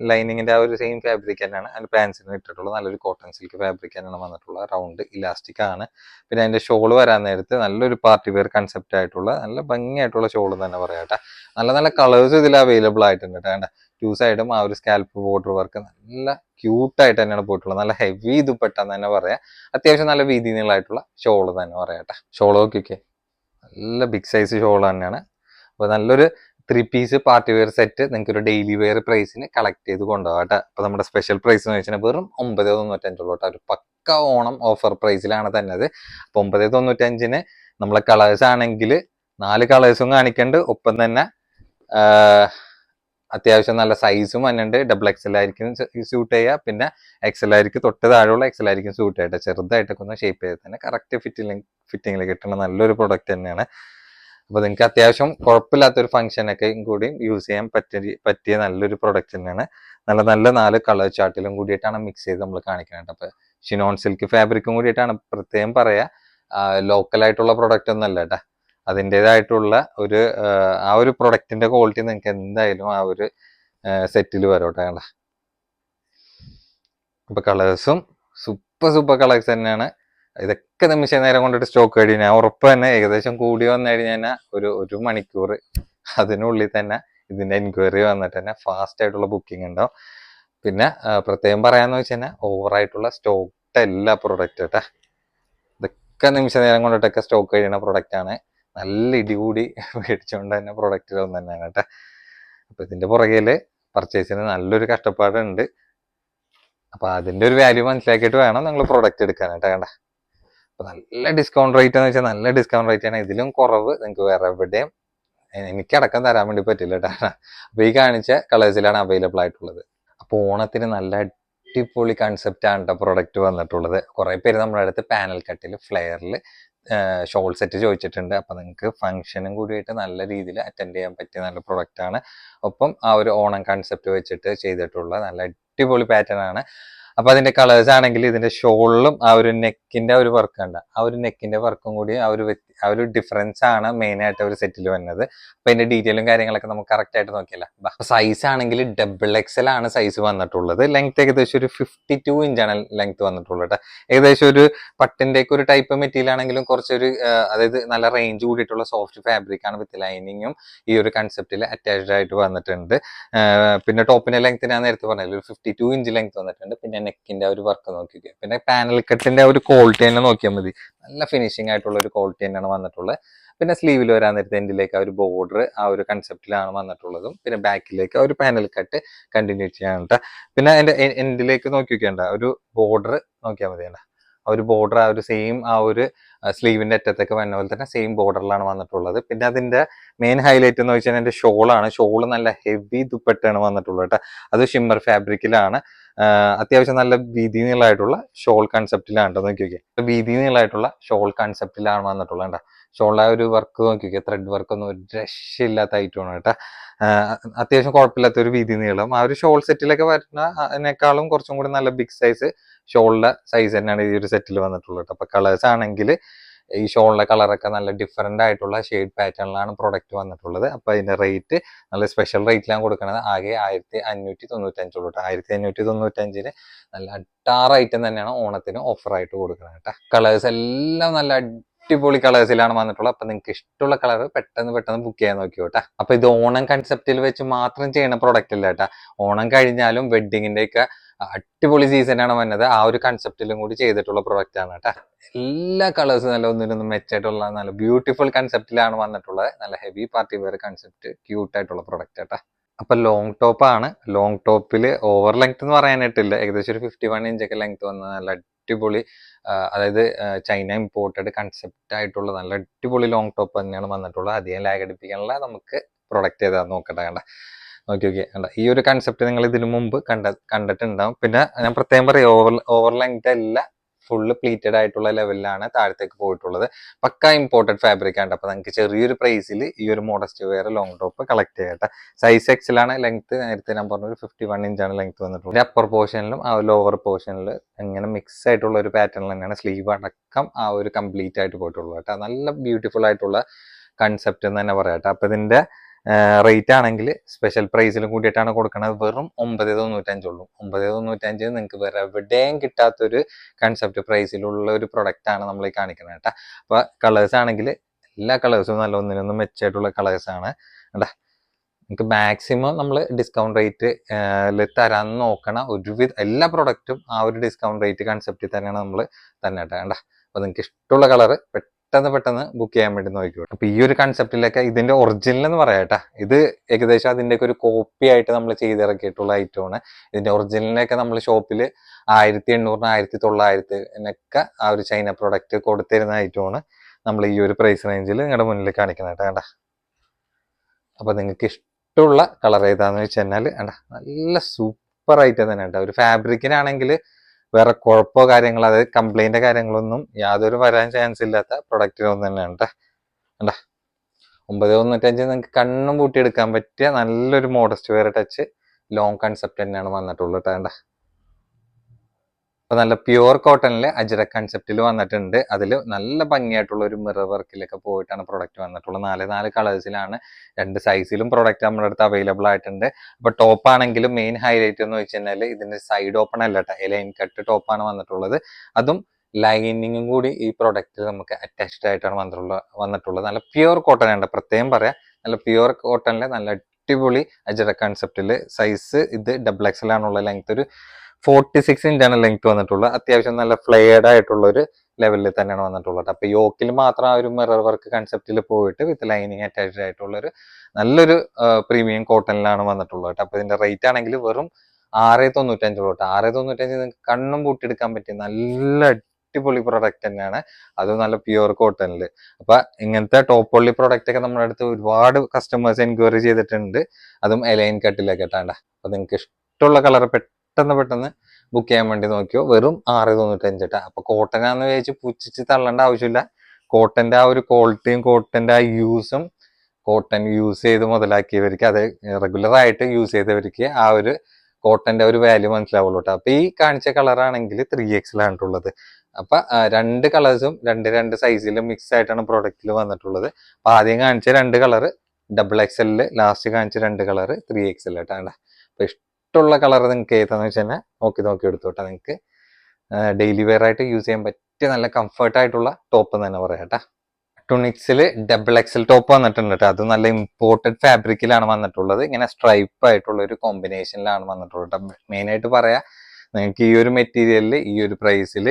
ലൈനിങ്ങിന്റെ ആ ഒരു സെയിം ഫാബ്രിക് തന്നെയാണ് അതിന്റെ പാൻസിന് ഇട്ടിട്ടുള്ളത്. നല്ലൊരു കോട്ടൺ സിൽക്ക് ഫാബ്രിക് തന്നെയാണ് വന്നിട്ടുള്ളത്. റൗണ്ട് ഇലാസ്റ്റിക് ആണ്. പിന്നെ അതിന്റെ ഷോൾ വരാൻ നേരത്ത് നല്ലൊരു പാർട്ടി വെയർ കൺസെപ്റ്റ് ആയിട്ടുള്ള നല്ല ഭംഗിയായിട്ടുള്ള ഷോൾ തന്നെ പറയാട്ടെ. നല്ല കളേഴ്സ് ഇതിൽ അവൈലബിൾ ആയിട്ടുണ്ട് കേട്ടോ. 2 സൈഡും ആ ഒരു സ്കാൽപ്പ് ബോർഡർ വർക്ക് നല്ല ക്യൂട്ടായിട്ട് തന്നെയാണ് പോയിട്ടുള്ളത്. നല്ല ഹെവി ദുപ്പട്ടാന്ന് തന്നെ പറയാം. അത്യാവശ്യം നല്ല വീതി നീളമായിട്ടുള്ള ഷോൾ തന്നെ പറയാട്ടെ. ഷോൾ നോക്കിക്കേ, നല്ല ബിഗ് സൈസ് ഷോൾ തന്നെയാണ്. അപ്പൊ നല്ലൊരു 3 പീസ് പാർട്ടി വെയർ സെറ്റ് നിങ്ങൾക്ക് ഒരു ഡെയിലി വെയർ പ്രൈസിന് കളക്ട് ചെയ്ത് കൊണ്ടുപോകാം കേട്ടോ. അപ്പൊ നമ്മുടെ സ്പെഷ്യൽ പ്രൈസ് എന്ന് വെച്ചാൽ വെറും 995 ഉള്ളൂ കേട്ടോ. ഒരു പക്ക ഓണം ഓഫർ പ്രൈസിലാണ് തന്നെ അത്. അപ്പൊ 995 നമ്മളെ കളേഴ്സ് ആണെങ്കിൽ 4 കളേഴ്സും കാണിക്കുന്നുണ്ട്. ഒപ്പം തന്നെ അത്യാവശ്യം നല്ല സൈസും വന്നിട്ടുണ്ട്. ഡബിൾ എക്സൽ ആയിരിക്കും സ്യൂട്ട് ചെയ്യുക, പിന്നെ എക്സൽ ആയിരിക്കും തൊട്ട് താഴെയുള്ള എക്സൽ ആയിരിക്കും സ്യൂട്ട് ചെയ്തിട്ട് ചെറുതായിട്ടൊക്കെ ഒന്ന് ഷേപ്പ് ചെയ്ത് തന്നെ കറക്റ്റ് ഫിറ്റിങ്ങിൽ കിട്ടുന്ന നല്ലൊരു പ്രൊഡക്റ്റ് തന്നെയാണ്. അപ്പൊ നിങ്ങൾക്ക് അത്യാവശ്യം കുഴപ്പമില്ലാത്തൊരു ഫംഗ്ഷനൊക്കെ കൂടി യൂസ് ചെയ്യാൻ പറ്റിയ നല്ലൊരു പ്രൊഡക്റ്റ് തന്നെയാണ്. നല്ല നല്ല 4 കളർ ചാർട്ടിലും കൂടിയിട്ടാണ് മിക്സ് ചെയ്ത് നമ്മൾ കാണിക്കുന്നത്. അപ്പൊ ഷിനോൺ സിൽക്ക് ഫാബ്രിക്കും കൂടിയിട്ടാണ് പ്രത്യേകം പറയാ, ലോക്കൽ ആയിട്ടുള്ള പ്രൊഡക്റ്റ് ഒന്നല്ല കേട്ടാ. അതിൻ്റെതായിട്ടുള്ള ഒരു ആ ഒരു പ്രൊഡക്റ്റിന്റെ ക്വാളിറ്റി നിങ്ങൾക്ക് എന്തായാലും ആ ഒരു സെറ്റിൽ വരോട്ടെ കണ്ട. അപ്പൊ കളേഴ്സും സൂപ്പർ കളേഴ്സ് തന്നെയാണ്. ഇതൊക്കെ നിമിഷ നേരം കൊണ്ടിട്ട് സ്റ്റോക്ക് കഴിഞ്ഞു. ഞാൻ ഉറപ്പ് തന്നെ ഏകദേശം കൂടി വന്നു കഴിഞ്ഞാൽ ഒരു മണിക്കൂർ അതിനുള്ളിൽ തന്നെ ഇതിന്റെ എൻക്വയറി വന്നിട്ട് തന്നെ ഫാസ്റ്റ് ആയിട്ടുള്ള ബുക്കിംഗ് ഉണ്ടാവും. പിന്നെ പ്രത്യേകം പറയാന്ന് വെച്ച് കഴിഞ്ഞാൽ ഓവറായിട്ടുള്ള സ്റ്റോക്ക് എല്ലാ പ്രൊഡക്റ്റ് കേട്ടാ. ഇതൊക്കെ നിമിഷ നേരം കൊണ്ടിട്ടൊക്കെ സ്റ്റോക്ക് കഴിയുന്ന പ്രൊഡക്റ്റ് ആണ്. നല്ല ഇടികൂടി മേടിച്ചുകൊണ്ട് തന്നെ പ്രൊഡക്റ്റ് ഒന്നും തന്നെയാണ് കേട്ടാ. അപ്പൊ ഇതിന്റെ പുറകില് പർച്ചേസിന് നല്ലൊരു കഷ്ടപ്പാടുണ്ട്. അപ്പൊ അതിന്റെ ഒരു വാല്യൂ മനസ്സിലാക്കിയിട്ട് വേണം നിങ്ങൾ പ്രൊഡക്റ്റ് എടുക്കാനായിട്ട് കണ്ട. അപ്പൊ നല്ല ഡിസ്കൗണ്ട് റേറ്റ് എന്ന് വെച്ചാൽ നല്ല ഡിസ്കൗണ്ട് റേറ്റ് ആണ്. ഇതിലും കുറവ് നിങ്ങൾക്ക് വേറെ എവിടെയും എനിക്കടക്കം തരാൻ വേണ്ടി പറ്റില്ല കേട്ടോ. അപ്പൊ ഈ കാണിച്ച കളേഴ്സിലാണ് അവൈലബിൾ ആയിട്ടുള്ളത്. അപ്പൊ ഓണത്തിന് നല്ല അടിപൊളി കൺസെപ്റ്റ് ആണ് കേട്ടോ പ്രൊഡക്റ്റ് വന്നിട്ടുള്ളത്. കുറെ പേര് നമ്മുടെ അടുത്ത് പാനൽ കട്ടിൽ ഫ്ലെയറിൽ ഷോൾ സെറ്റ് ചോദിച്ചിട്ടുണ്ട്. അപ്പൊ നിങ്ങൾക്ക് ഫംഗ്ഷനും കൂടിയിട്ട് നല്ല രീതിയിൽ അറ്റൻഡ് ചെയ്യാൻ പറ്റിയ നല്ല പ്രൊഡക്റ്റ് ആണ്. ഒപ്പം ആ ഒരു ഓണം കൺസെപ്റ്റ് വെച്ചിട്ട് ചെയ്തിട്ടുള്ള നല്ല അടിപൊളി പാറ്റേൺ ആണ്. അപ്പൊ അതിന്റെ കളേഴ്സ് ആണെങ്കിൽ ഇതിന്റെ ഷോളിലും ആ ഒരു നെക്കിന്റെ ഒരു വർക്ക് ഉണ്ട്. ആ ഒരു നെക്കിന്റെ വർക്കും കൂടി ആ ഒരു ഡിഫറൻസ് ആണ് മെയിൻ ആയിട്ട് ഒരു സെറ്റിൽ വന്നത്. അപ്പൊ അതിന്റെ ഡീറ്റെയിലും കാര്യങ്ങളൊക്കെ നമുക്ക് കറക്റ്റ് ആയിട്ട് നോക്കിയല്ല. സൈസ് ആണെങ്കിൽ ഡബിൾ എക്സൽ ആണ് സൈസ് വന്നിട്ടുള്ളത്. ലെങ്ത് ഏകദേശം ഒരു 52 ഇഞ്ചാണ് ലെങ്ത് വന്നിട്ടുള്ളത്. ഏകദേശം ഒരു പട്ടിന്റെ ഒക്കെ ഒരു ടൈപ്പ് മെറ്റീരിയൽ ആണെങ്കിലും കുറച്ചൊരു അതായത് നല്ല റേഞ്ച് കൂടിയിട്ടുള്ള സോഫ്റ്റ് ഫാബ്രിക് ആണ്. വിത്ത് ലൈനിങ്ങും ഈ ഒരു കൺസെപ്റ്റിൽ അറ്റാച്ച്ഡ് ആയിട്ട് വന്നിട്ടുണ്ട്. പിന്നെ ടോപ്പിന്റെ ലെങ്ത് ഞാൻ നേരത്തെ പറഞ്ഞില്ല, ഒരു 52 ഇഞ്ച് ലെങ്ത് വന്നിട്ടുണ്ട്. പിന്നെ നെക്കിന്റെ ഒരു വർക്ക് നോക്കിക്കുക, പിന്നെ പാനൽ കട്ടിന്റെ ഒരു ക്വാളിറ്റി തന്നെ നോക്കിയാൽ മതി. നല്ല ഫിനിഷിംഗ് ആയിട്ടുള്ള ഒരു ക്വാളിറ്റി തന്നെയാണ് വന്നിട്ടുള്ളത്. പിന്നെ സ്ലീവിൽ വരാൻ നേരത്തെ എൻഡിലേക്ക് ആ ഒരു ബോർഡർ ആ ഒരു കൺസെപ്റ്റിലാണ് വന്നിട്ടുള്ളതും. പിന്നെ ബാക്കിലേക്ക് ആ ഒരു പാനൽ കട്ട് കണ്ടിന്യൂ ചെയ്യാനുണ്ട്. പിന്നെ അതിന്റെ എൻഡിലേക്ക് നോക്കി വെക്കേണ്ട ഒരു ബോർഡർ നോക്കിയാൽ മതി. ആ ഒരു ബോർഡർ ആ ഒരു സെയിം ആ ഒരു സ്ലീവിന്റെ അറ്റത്തൊക്കെ വന്ന പോലെ തന്നെ സെയിം ബോർഡറിലാണ് വന്നിട്ടുള്ളത്. പിന്നെ അതിന്റെ മെയിൻ ഹൈലൈറ്റ് എന്ന് വെച്ചാൽ എന്റെ ഷോളാണ്. ഷോള് നല്ല ഹെവി ദുപ്പട്ടയാണ് വന്നിട്ടുള്ളത് കേട്ടോ. അത് ഷിമ്മർ ഫാബ്രിക്കിലാണ്. അത്യാവശ്യം നല്ല വീതി നീളമായിട്ടുള്ള ഷോൾ കൺസെപ്റ്റിലാണ് കേട്ടോ. നോക്കി നോക്കിയാൽ വീതി നീളമായിട്ടുള്ള ഷോൾ കൺസെപ്റ്റിലാണ് വന്നിട്ടുള്ളത് കേട്ടോ. ഷോളിലെ ഒരു വർക്ക് നോക്കി നോക്കിയാൽ ത്രെഡ് വർക്ക് ഒന്നും ഒരു രക്ഷയില്ലാത്ത ഐറ്റമാണ് കേട്ടോ. അത്യാവശ്യം കുഴപ്പമില്ലാത്ത ഒരു വീതി നീളം. ആ ഒരു ഷോൾ സെറ്റിലൊക്കെ വരുന്ന അതിനേക്കാളും കുറച്ചും കൂടി നല്ല ബിഗ് സൈസ് ഷോളിന്റെ സൈസ് തന്നെയാണ് ഈ ഒരു സെറ്റിൽ വന്നിട്ടുള്ളത്. അപ്പൊ കളേഴ്സ് ആണെങ്കിൽ ഈ ഷോളിന്റെ കളറൊക്കെ നല്ല ഡിഫറെന്റ് ആയിട്ടുള്ള ഷെയ്ഡ് പാറ്റേണിലാണ് പ്രൊഡക്റ്റ് വന്നിട്ടുള്ളത്. അപ്പൊ അതിന്റെ റേറ്റ് നല്ല സ്പെഷ്യൽ റേറ്റിലാണ് കൊടുക്കുന്നത്. ആകെ 1595 ഉള്ളൂ. 1595 നല്ല അട്ടാറ് ഐറ്റം തന്നെയാണ് ഓണത്തിന് ഓഫർ ആയിട്ട് കൊടുക്കുന്നത് കേട്ടോ. കളേഴ്സ് എല്ലാം നല്ല അടിപൊളി കളേഴ്സിലാണ് വന്നിട്ടുള്ളത്. അപ്പൊ നിങ്ങൾക്ക് ഇഷ്ടമുള്ള കളർ പെട്ടെന്ന് ബുക്ക് ചെയ്യാൻ നോക്കിയോട്ടെ. അപ്പൊ ഇത് ഓണം കൺസെപ്റ്റിൽ വെച്ച് മാത്രം ചെയ്യുന്ന പ്രൊഡക്റ്റ് അല്ല കേട്ടാ. ഓണം കഴിഞ്ഞാലും വെഡിങ്ങിന്റെ ഒക്കെ അടിപൊളി സീസണാണ് വന്നത്. ആ ഒരു കൺസെപ്റ്റിലും കൂടി ചെയ്തിട്ടുള്ള പ്രൊഡക്റ്റ് ആണ് കേട്ടോ. എല്ലാ കളേഴ്സും നല്ല ഒന്നിനൊന്നും മെച്ചായിട്ടുള്ള നല്ല ബ്യൂട്ടിഫുൾ കൺസെപ്റ്റിലാണ് വന്നിട്ടുള്ളത്. നല്ല heavy party wear concept cute ആയിട്ടുള്ള പ്രൊഡക്റ്റ് കേട്ടോ. അപ്പൊ ലോങ് ടോപ്പ് ആണ്. ലോങ് ടോപ്പിൽ ഓവർ ലെങ്ത് എന്ന് പറയാനായിട്ടില്ല. ഏകദേശം ഒരു 51 ഇഞ്ചൊക്കെ ലെങ്ത് വന്ന നല്ല അടിപൊളി അതായത് ചൈന ഇമ്പോർട്ടഡ് കൺസെപ്റ്റ് ആയിട്ടുള്ള നല്ല അടിപൊളി ലോങ് ടോപ്പ് തന്നെയാണ് വന്നിട്ടുള്ളത്. അധികം ലാഗ് അടിപ്പിക്കാനുള്ള നമുക്ക് പ്രൊഡക്റ്റ് ചെയ്താൽ നോക്കട്ടെ കണ്ട. ഓക്കെ കണ്ട. ഈ ഒരു കൺസെപ്റ്റ് നിങ്ങൾ ഇതിനു മുമ്പ് കണ്ടിട്ടുണ്ടാവും. പിന്നെ ഞാൻ പ്രത്യേകം പറയാം, ഓവർ ലെങ്ത് അല്ല, ഫുള്ള് പ്ലീറ്റഡ് ആയിട്ടുള്ള ലെവലിലാണ് താഴത്തേക്ക് പോയിട്ടുള്ളത്. പക്ക ഇമ്പോർട്ടഡ് ഫാബ്രിക് ആണ്. അപ്പൊ നിങ്ങൾക്ക് ചെറിയൊരു പ്രൈസിൽ ഈ ഒരു modest wear long top collect ചെയ്യട്ടെ. സൈസ് എക്സിലാണ് ലെങ്ത്. നേരത്തെ ഞാൻ പറഞ്ഞ ഒരു 51 ഇഞ്ചാണ് ലെങ്ത് വന്നിട്ടുള്ളത്. അപ്പർ പോർഷനിലും ആ ലോവർ പോർഷനിൽ എങ്ങനെ മിക്സ് ആയിട്ടുള്ള ഒരു പാറ്റേണിൽ തന്നെയാണ് സ്ലീവ് അടക്കം ആ ഒരു കംപ്ലീറ്റ് ആയിട്ട് പോയിട്ടുള്ളത് കേട്ടോ. നല്ല ബ്യൂട്ടിഫുൾ ആയിട്ടുള്ള കൺസെപ്റ്റ് എന്ന് തന്നെ പറയാം കേട്ടോ. അപ്പൊ ഇതിന്റെ റേറ്റ് ആണെങ്കിൽ സ്പെഷ്യൽ പ്രൈസിലും കൂടിയിട്ടാണ് കൊടുക്കുന്നത്. വെറും 995 ഉള്ളൂ. 995 നിങ്ങൾക്ക് വേറെ എവിടെയും കിട്ടാത്തൊരു കൺസെപ്റ്റ് പ്രൈസിലുള്ള ഒരു പ്രൊഡക്റ്റ് ആണ് നമ്മൾ ഈ കാണിക്കുന്നത് കേട്ടോ. അപ്പൊ കളേഴ്സ് ആണെങ്കിൽ എല്ലാ കളേഴ്സും നല്ല ഒന്നിനൊന്നും മെച്ചായിട്ടുള്ള കളേഴ്സ് ആണ് കേട്ടാ. നമുക്ക് മാക്സിമം നമ്മൾ ഡിസ്കൗണ്ട് റേറ്റ് തരാൻ നോക്കണ ഒരുവിധ എല്ലാ പ്രൊഡക്റ്റും ആ ഒരു ഡിസ്കൗണ്ട് റേറ്റ് കൺസെപ്റ്റിൽ തന്നെയാണ് നമ്മൾ തന്നെ കേട്ടോ. അപ്പൊ നിങ്ങൾക്ക് ഇഷ്ടമുള്ള കളർ പെട്ടെന്ന് ബുക്ക് ചെയ്യാൻ വേണ്ടി നോക്കിക്കോ. അപ്പൊ ഈ ഒരു കൺസെപ്റ്റിലൊക്കെ ഇതിന്റെ ഒറിജിനൽ എന്ന് പറയാട്ടാ. ഇത് ഏകദേശം അതിന്റെ ഒക്കെ ഒരു കോപ്പി ആയിട്ട് നമ്മൾ ചെയ്തിറക്കിയിട്ടുള്ള ഐറ്റമാണ്. ഇതിന്റെ ഒറിജിനലിനൊക്കെ നമ്മൾ ഷോപ്പിൽ 1800 1900 ആ ഒരു ചൈന പ്രൊഡക്റ്റ് കൊടുത്തിരുന്ന ഐറ്റമാണ് നമ്മൾ ഈ ഒരു പ്രൈസ് റേഞ്ചിൽ നിങ്ങളുടെ മുന്നിൽ കാണിക്കുന്നത് കേട്ടോ. അപ്പൊ നിങ്ങൾക്ക് ഇഷ്ടമുള്ള കളർ ഏതാന്ന് വെച്ച് കഴിഞ്ഞാൽ നല്ല സൂപ്പർ ആയിട്ട് തന്നെ കേട്ടോ. ഒരു ഫാബ്രിക്കിനാണെങ്കിൽ വേറെ കുഴപ്പമോ കാര്യങ്ങളോ അതായത് കംപ്ലൈന്റ് കാര്യങ്ങളൊന്നും യാതൊരു വരാൻ ചാൻസ് ഇല്ലാത്ത പ്രൊഡക്റ്റിനൊന്നും തന്നെയാണ് കേട്ടോ. കണ്ടാ 995 നിങ്ങൾക്ക് കണ്ണും പൂട്ടിയെടുക്കാൻ പറ്റിയ നല്ലൊരു modest wear touch long concept തന്നെയാണ് വന്നിട്ടുള്ളത് കേട്ടോ. അപ്പൊ നല്ല പ്യുവർ കോട്ടണിൽ അജ്രക് കൺസെപ്റ്റിൽ വന്നിട്ടുണ്ട്. അതിൽ നല്ല ഭംഗിയായിട്ടുള്ള ഒരു മിറർ വർക്കിലൊക്കെ പോയിട്ടാണ് പ്രൊഡക്റ്റ് വന്നിട്ടുള്ളത്. 4 കളേഴ്സിലാണ്, 2 സൈസിലും പ്രൊഡക്റ്റ് നമ്മുടെ അടുത്ത് അവൈലബിൾ ആയിട്ടുണ്ട്. അപ്പൊ ടോപ്പ് ആണെങ്കിലും മെയിൻ ഹൈലൈറ്റ് എന്ന് വെച്ച് കഴിഞ്ഞാൽ ഇതിന്റെ സൈഡ് ഓപ്പൺ അല്ല കേട്ടോ, ലൈൻ കട്ട് ടോപ്പാണ് വന്നിട്ടുള്ളത്. അതും ലൈനിങ്ങും കൂടി ഈ പ്രൊഡക്റ്റിൽ നമുക്ക് അറ്റാച്ച്ഡ് ആയിട്ടാണ് വന്നിട്ടുള്ളത്. നല്ല പ്യുവർ കോട്ടൺ ആണ്, പ്രത്യേകം പറയാം. നല്ല പ്യുവർ കോട്ടണില് നല്ല അടിപൊളി അജ്രക് കൺസെപ്റ്റില് സൈസ് ഇത് XXL ആണുള്ള ലെങ്ത് ഒരു 46 ഇഞ്ചാണ് ലെങ്ത് വന്നിട്ടുള്ളത്. അത്യാവശ്യം നല്ല ഫ്ലെയർഡ് ആയിട്ടുള്ള ഒരു ലെവലിൽ തന്നെയാണ് വന്നിട്ടുള്ളത്. അപ്പൊ യോക്കിൽ മാത്രം ആ ഒരു മിറർ വർക്ക് കൺസെപ്റ്റിൽ പോയിട്ട് വിത്ത് ലൈനിങ് അറ്റാച്ച്ഡ് ആയിട്ടുള്ള ഒരു നല്ലൊരു പ്രീമിയം കോട്ടണിലാണ് വന്നിട്ടുള്ളത്. അപ്പൊ ഇതിന്റെ റേറ്റ് ആണെങ്കിൽ വെറും 695 തൊട്ട് 695 നിങ്ങൾക്ക് കണ്ണും പൂട്ടിയെടുക്കാൻ പറ്റിയ നല്ല അടിപൊളി പ്രൊഡക്റ്റ് തന്നെയാണ്, അതും നല്ല പ്യുവർ കോട്ടണിൽ. അപ്പൊ ഇങ്ങനത്തെ ടോപ്പ് ഒള്ളി പ്രൊഡക്റ്റ് ഒക്കെ നമ്മുടെ അടുത്ത് ഒരുപാട് കസ്റ്റമേഴ്സ് എൻക്വയറി ചെയ്തിട്ടുണ്ട്, അതും എലൈൻ കട്ടിലൊക്കെ ഇട്ടാണ്ട. അപ്പൊ നിങ്ങൾക്ക് ഇഷ്ടമുള്ള കളർ പെട്ടെന്ന് ബുക്ക് ചെയ്യാൻ വേണ്ടി നോക്കിയോ. വെറും 695 ട്ടാ. അപ്പൊ കോട്ടനാന്ന് വിചാരിച്ച് പുച്ഛിച്ച് തള്ളേണ്ട ആവശ്യമില്ല. കോട്ടന്റെ ആ ഒരു ക്വാളിറ്റിയും കോട്ടന്റെ ആ യൂസും കോട്ടൺ യൂസ് ചെയ്ത് മുതലാക്കിയവർക്ക്, അത് റെഗുലർ ആയിട്ട് യൂസ് ചെയ്തവർക്ക് ആ ഒരു കോട്ടന്റെ ഒരു വാല്യൂ മനസ്സിലാവുള്ളൂ കേട്ടോ. അപ്പൊ ഈ കാണിച്ച കളർ ആണെങ്കിൽ 3XL ആണുള്ളത്. അപ്പൊ 2 കളേഴ്സും രണ്ട് സൈസിലും മിക്സ് ആയിട്ടാണ് പ്രൊഡക്റ്റിൽ വന്നിട്ടുള്ളത്. അപ്പൊ ആദ്യം കാണിച്ച 2 കളർ XXL, ലാസ്റ്റ് കാണിച്ച 2 കളർ 3XL കേട്ടാ. അപ്പൊ ഇഷ്ടമുള്ള കളർ നിങ്ങൾക്ക് ഏതാന്ന് വെച്ച് കഴിഞ്ഞാൽ നോക്കി എടുത്തോട്ടെ. നിങ്ങൾക്ക് ഡെയിലി വെയർ ആയിട്ട് യൂസ് ചെയ്യാൻ പറ്റിയ നല്ല കംഫർട്ട് ആയിട്ടുള്ള ടോപ്പ് എന്ന് തന്നെ പറയാം കേട്ടോ. ടുണിക്സിൽ XXL ടോപ്പ് വന്നിട്ടുണ്ട് കേട്ടോ. അത് നല്ല ഇമ്പോർട്ടഡ് ഫാബ്രിക്കിലാണ് വന്നിട്ടുള്ളത്. ഇങ്ങനെ സ്ട്രൈപ്പ് ആയിട്ടുള്ള ഒരു കോമ്പിനേഷനിലാണ് വന്നിട്ടുള്ളത്. മെയിൻ ആയിട്ട് പറയാ, നിങ്ങൾക്ക് ഈ ഒരു മെറ്റീരിയലിൽ ഈ ഒരു പ്രൈസിൽ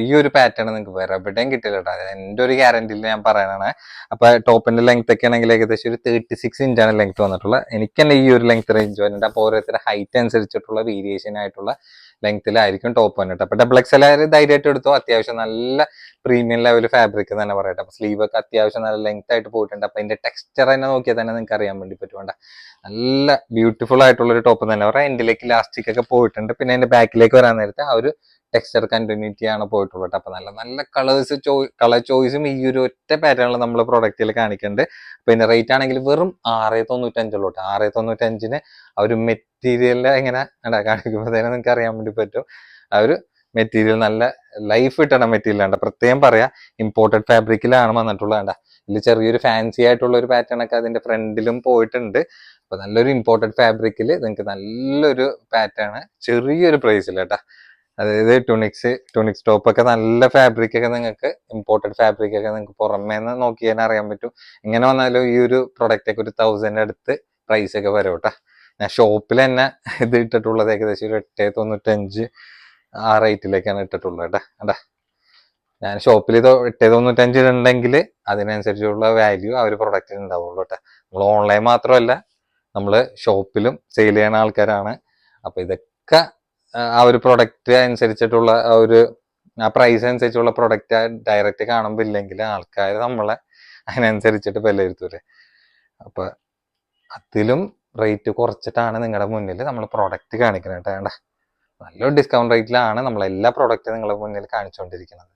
ഈ ഒരു പാറ്റേൺ നിങ്ങൾക്ക് വേറെ എവിടെയും കിട്ടില്ല കേട്ടോ. എൻ്റെ ഒരു ഗ്യാരണ്ടിയിൽ ഞാൻ പറയാനാണ്. അപ്പൊ ടോപ്പിന്റെ ലെങ്ത് ഒക്കെ ആണെങ്കിൽ ഏകദേശം ഒരു 36 ഇഞ്ചാണ് ലെങ്ത് വന്നിട്ടുള്ളത്. എനിക്ക് തന്നെ ഈ ഒരു ലെങ്ത് റേഞ്ച് വരുന്നുണ്ട്. അപ്പോൾ ഓരോരുത്തരുടെ ഹൈറ്റ് അനുസരിച്ചിട്ടുള്ള വേരിയേഷൻ ആയിട്ടുള്ള ലെങ്ത്തിലായിരിക്കും ടോപ്പ് വന്നിട്ട്. അപ്പൊ XXL ധൈര്യമായിട്ട് എടുത്തോ. അത്യാവശ്യം നല്ല പ്രീമിയം ലെവൽ ഫാബ്രിക് തന്നെ പറയട്ടെ. അപ്പൊ സ്ലീവ് ഒക്കെ അത്യാവശ്യം നല്ല ലെങ്ത് ആയിട്ട് പോയിട്ടുണ്ട്. അപ്പൊ അതിന്റെ ടെക്സ്ചർ തന്നെ നോക്കിയാൽ തന്നെ നിങ്ങൾക്ക് അറിയാൻ വേണ്ടി പറ്റും. നല്ല ബ്യൂട്ടിഫുൾ ആയിട്ടുള്ള ഒരു ടോപ്പ് തന്നെ പറയാം. എൻഡിലേക്ക് ഇലാസ്റ്റിക് ഒക്കെ പോയിട്ടുണ്ട്. പിന്നെ അതിന്റെ ബാക്കിലേക്ക് വരാൻ നേരത്തെ ആ ഒരു ടെക്സ്ചർ കണ്ടിന്യൂറ്റി ആണ് പോയിട്ടുള്ളത്. അപ്പൊ നല്ല കളർ ചോയ്സും ഈ ഒരു ഒറ്റ പാറ്റേണിൽ നമ്മൾ പ്രൊഡക്റ്റിൽ കാണിക്കുന്നുണ്ട്. പിന്നെ റേറ്റ് ആണെങ്കിൽ വെറും 695 തൊട്ട് 695 ആ ഒരു മെറ്റീരിയലിന്റെ എങ്ങനെ കാണിക്കുമ്പോൾ തന്നെ നിങ്ങൾക്ക് അറിയാൻ വേണ്ടി പറ്റും. ആ ഒരു മെറ്റീരിയൽ നല്ല ലൈഫ് കിട്ടണ മെറ്റീരിയൽ ആണ്. പ്രത്യേകം പറയാ, ഇമ്പോർട്ടഡ് ഫാബ്രിക്കിലാണ് വന്നിട്ടുള്ളത്. ഇതിൽ ചെറിയൊരു ഫാൻസി ആയിട്ടുള്ള ഒരു പാറ്റേൺ ഒക്കെ അതിന്റെ ഫ്രണ്ടിലും പോയിട്ടുണ്ട്. അപ്പൊ നല്ലൊരു ഇമ്പോർട്ടഡ് ഫാബ്രിക്കിൽ നിങ്ങൾക്ക് നല്ലൊരു പാറ്റേൺ ചെറിയൊരു പ്രൈസിൽ കേട്ടാ. അതായത് ടുണിക്സ് ടോപ്പ് ഒക്കെ നല്ല ഫാബ്രിക് ഒക്കെ നിങ്ങൾക്ക് ഇമ്പോർട്ടഡ് ഫാബ്രിക് ഒക്കെ നിങ്ങൾക്ക് പുറമേന്ന് നോക്കി കഴിഞ്ഞാൽ അറിയാൻ പറ്റും. ഇങ്ങനെ വന്നാലും ഈ ഒരു പ്രൊഡക്റ്റ് ഒക്കെ ഒരു 1000 അടുത്ത് പ്രൈസ് ഒക്കെ വരും കേട്ടാ. ഞാൻ ഷോപ്പിൽ തന്നെ ഇത് ഇട്ടിട്ടുള്ളത് ഏകദേശം ഒരു 895 ആ റേറ്റിലേക്കാണ് ഇട്ടിട്ടുള്ളത് കേട്ടാ. ഞാൻ ഷോപ്പിൽ ഇത് 895 ഉണ്ടെങ്കിൽ അതിനനുസരിച്ചുള്ള വാല്യൂ ആ ഒരു പ്രൊഡക്റ്റിന് ഉണ്ടാവുള്ളൂ കേട്ടോ. നമ്മൾ ഓൺലൈൻ മാത്രമല്ല, നമ്മൾ ഷോപ്പിലും സെയിൽ ചെയ്യുന്ന ആൾക്കാരാണ്. അപ്പൊ ഇതൊക്കെ ആ ഒരു പ്രൊഡക്റ്റ് അനുസരിച്ചിട്ടുള്ള ആ പ്രൈസ് അനുസരിച്ചുള്ള പ്രൊഡക്റ്റ് ഡയറക്റ്റ് കാണുമ്പോൾ ഇല്ലെങ്കിൽ ആൾക്കാർ നമ്മളെ അതിനനുസരിച്ചിട്ട് വിലയിരുത്തൂലേ. അപ്പൊ അതിലും റേറ്റ് കുറച്ചിട്ടാണ് നിങ്ങളുടെ മുന്നിൽ നമ്മൾ പ്രൊഡക്റ്റ് കാണിക്കുന്നത് കേട്ടോ. നല്ലൊരു ഡിസ്കൗണ്ട് റേറ്റിലാണ് നമ്മൾ എല്ലാ പ്രൊഡക്റ്റും നിങ്ങളുടെ മുന്നിൽ കാണിച്ചുകൊണ്ടിരിക്കുന്നത്.